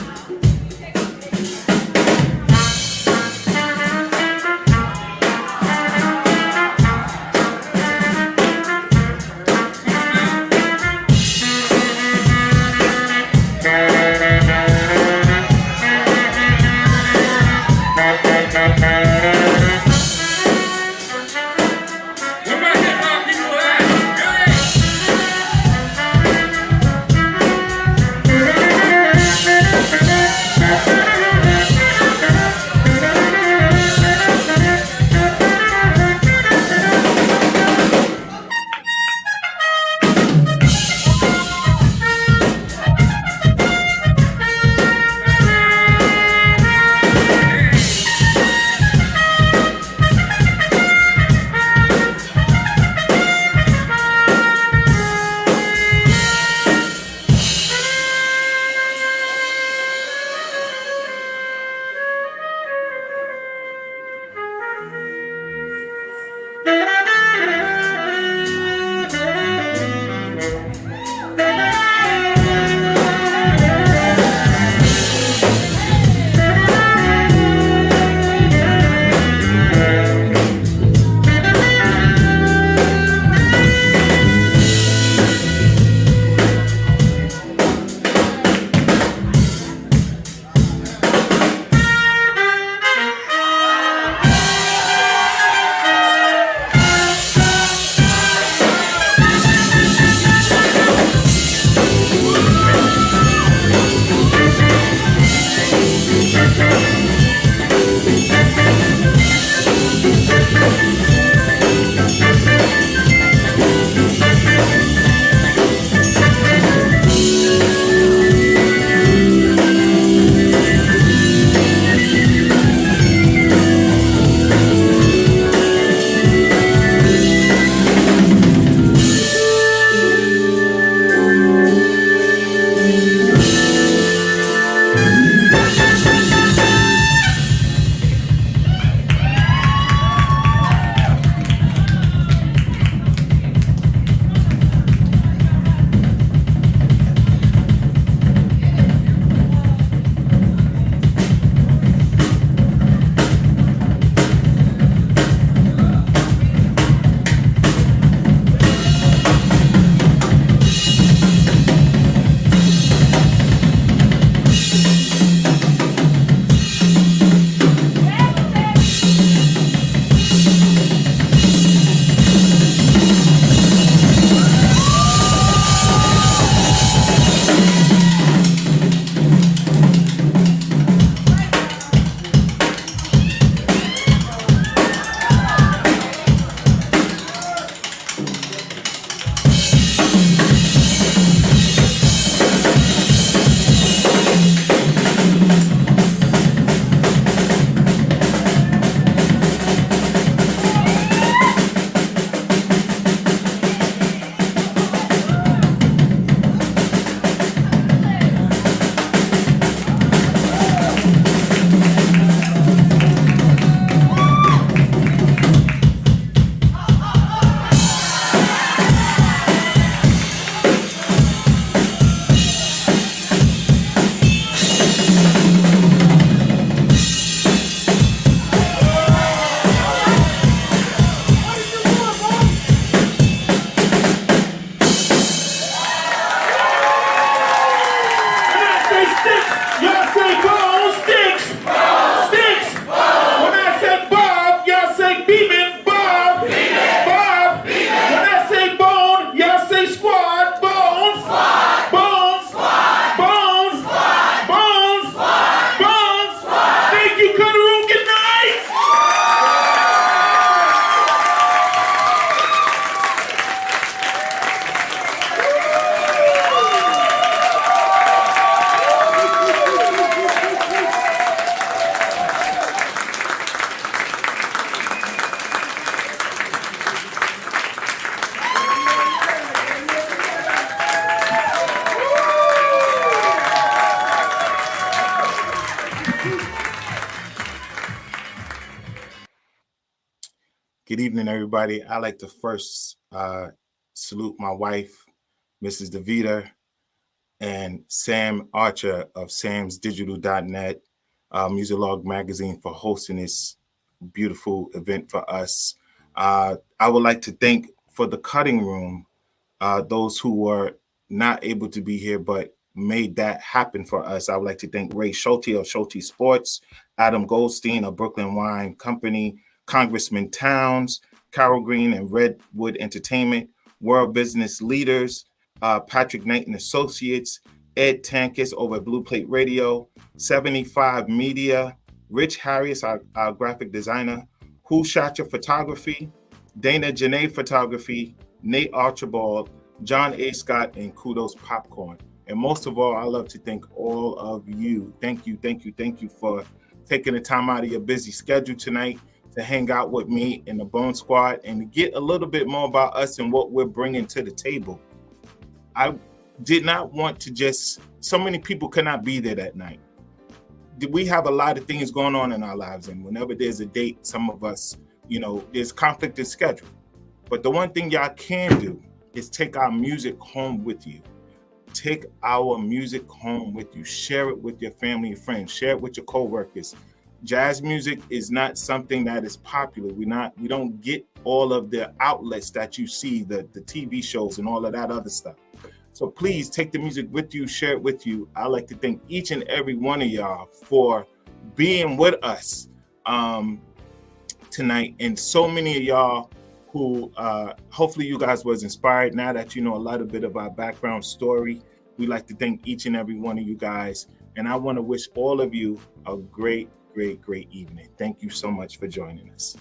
Squad, Bones, Squad, Bones, Squad, Bones, Squad, Bones, Squad, Bones, Squad. Thank you, Cutting Room. Good night. Good evening, everybody. I'd like to first salute my wife, Mrs. DeVita, and Sam Archer of samsdigital.net, Musilog Magazine, for hosting this beautiful event for us. I would like to thank, for the Cutting Room, those who were not able to be here but made that happen for us. I would like to thank Ray Schulte of Schulte Sports, Adam Goldstein of Brooklyn Wine Company, Congressman Towns, Carol Green and Redwood Entertainment, World Business Leaders, Patrick Knight and Associates, Ed Tankus over at Blue Plate Radio, 75 Media, Rich Harris, our graphic designer, Who Shot Your Photography, Dana Janae Photography, Nate Archibald, John A. Scott, and Kudos Popcorn. And most of all, I love to thank all of you. Thank you for taking the time out of your busy schedule tonight to hang out with me and the Bone Squad and to get a little bit more about us and what we're bringing to the table. I did not want to just, so many people could not be there that night. We have a lot of things going on in our lives, and whenever there's a date, some of us, there's conflict in schedule. But the one thing y'all can do is take our music home with you. Take our music home with you. Share it with your family and friends. Share it with your coworkers. Jazz music is not something that is popular. We don't get all of the outlets that you see, the TV shows and all of that other stuff. So please take the music with you, share it with you. I'd like to thank each and every one of y'all for being with us tonight. And so many of y'all who hopefully you guys was inspired. Now that you know a little bit of our background story, we'd like to thank each and every one of you guys. And I want to wish all of you a great evening. Thank you so much for joining us.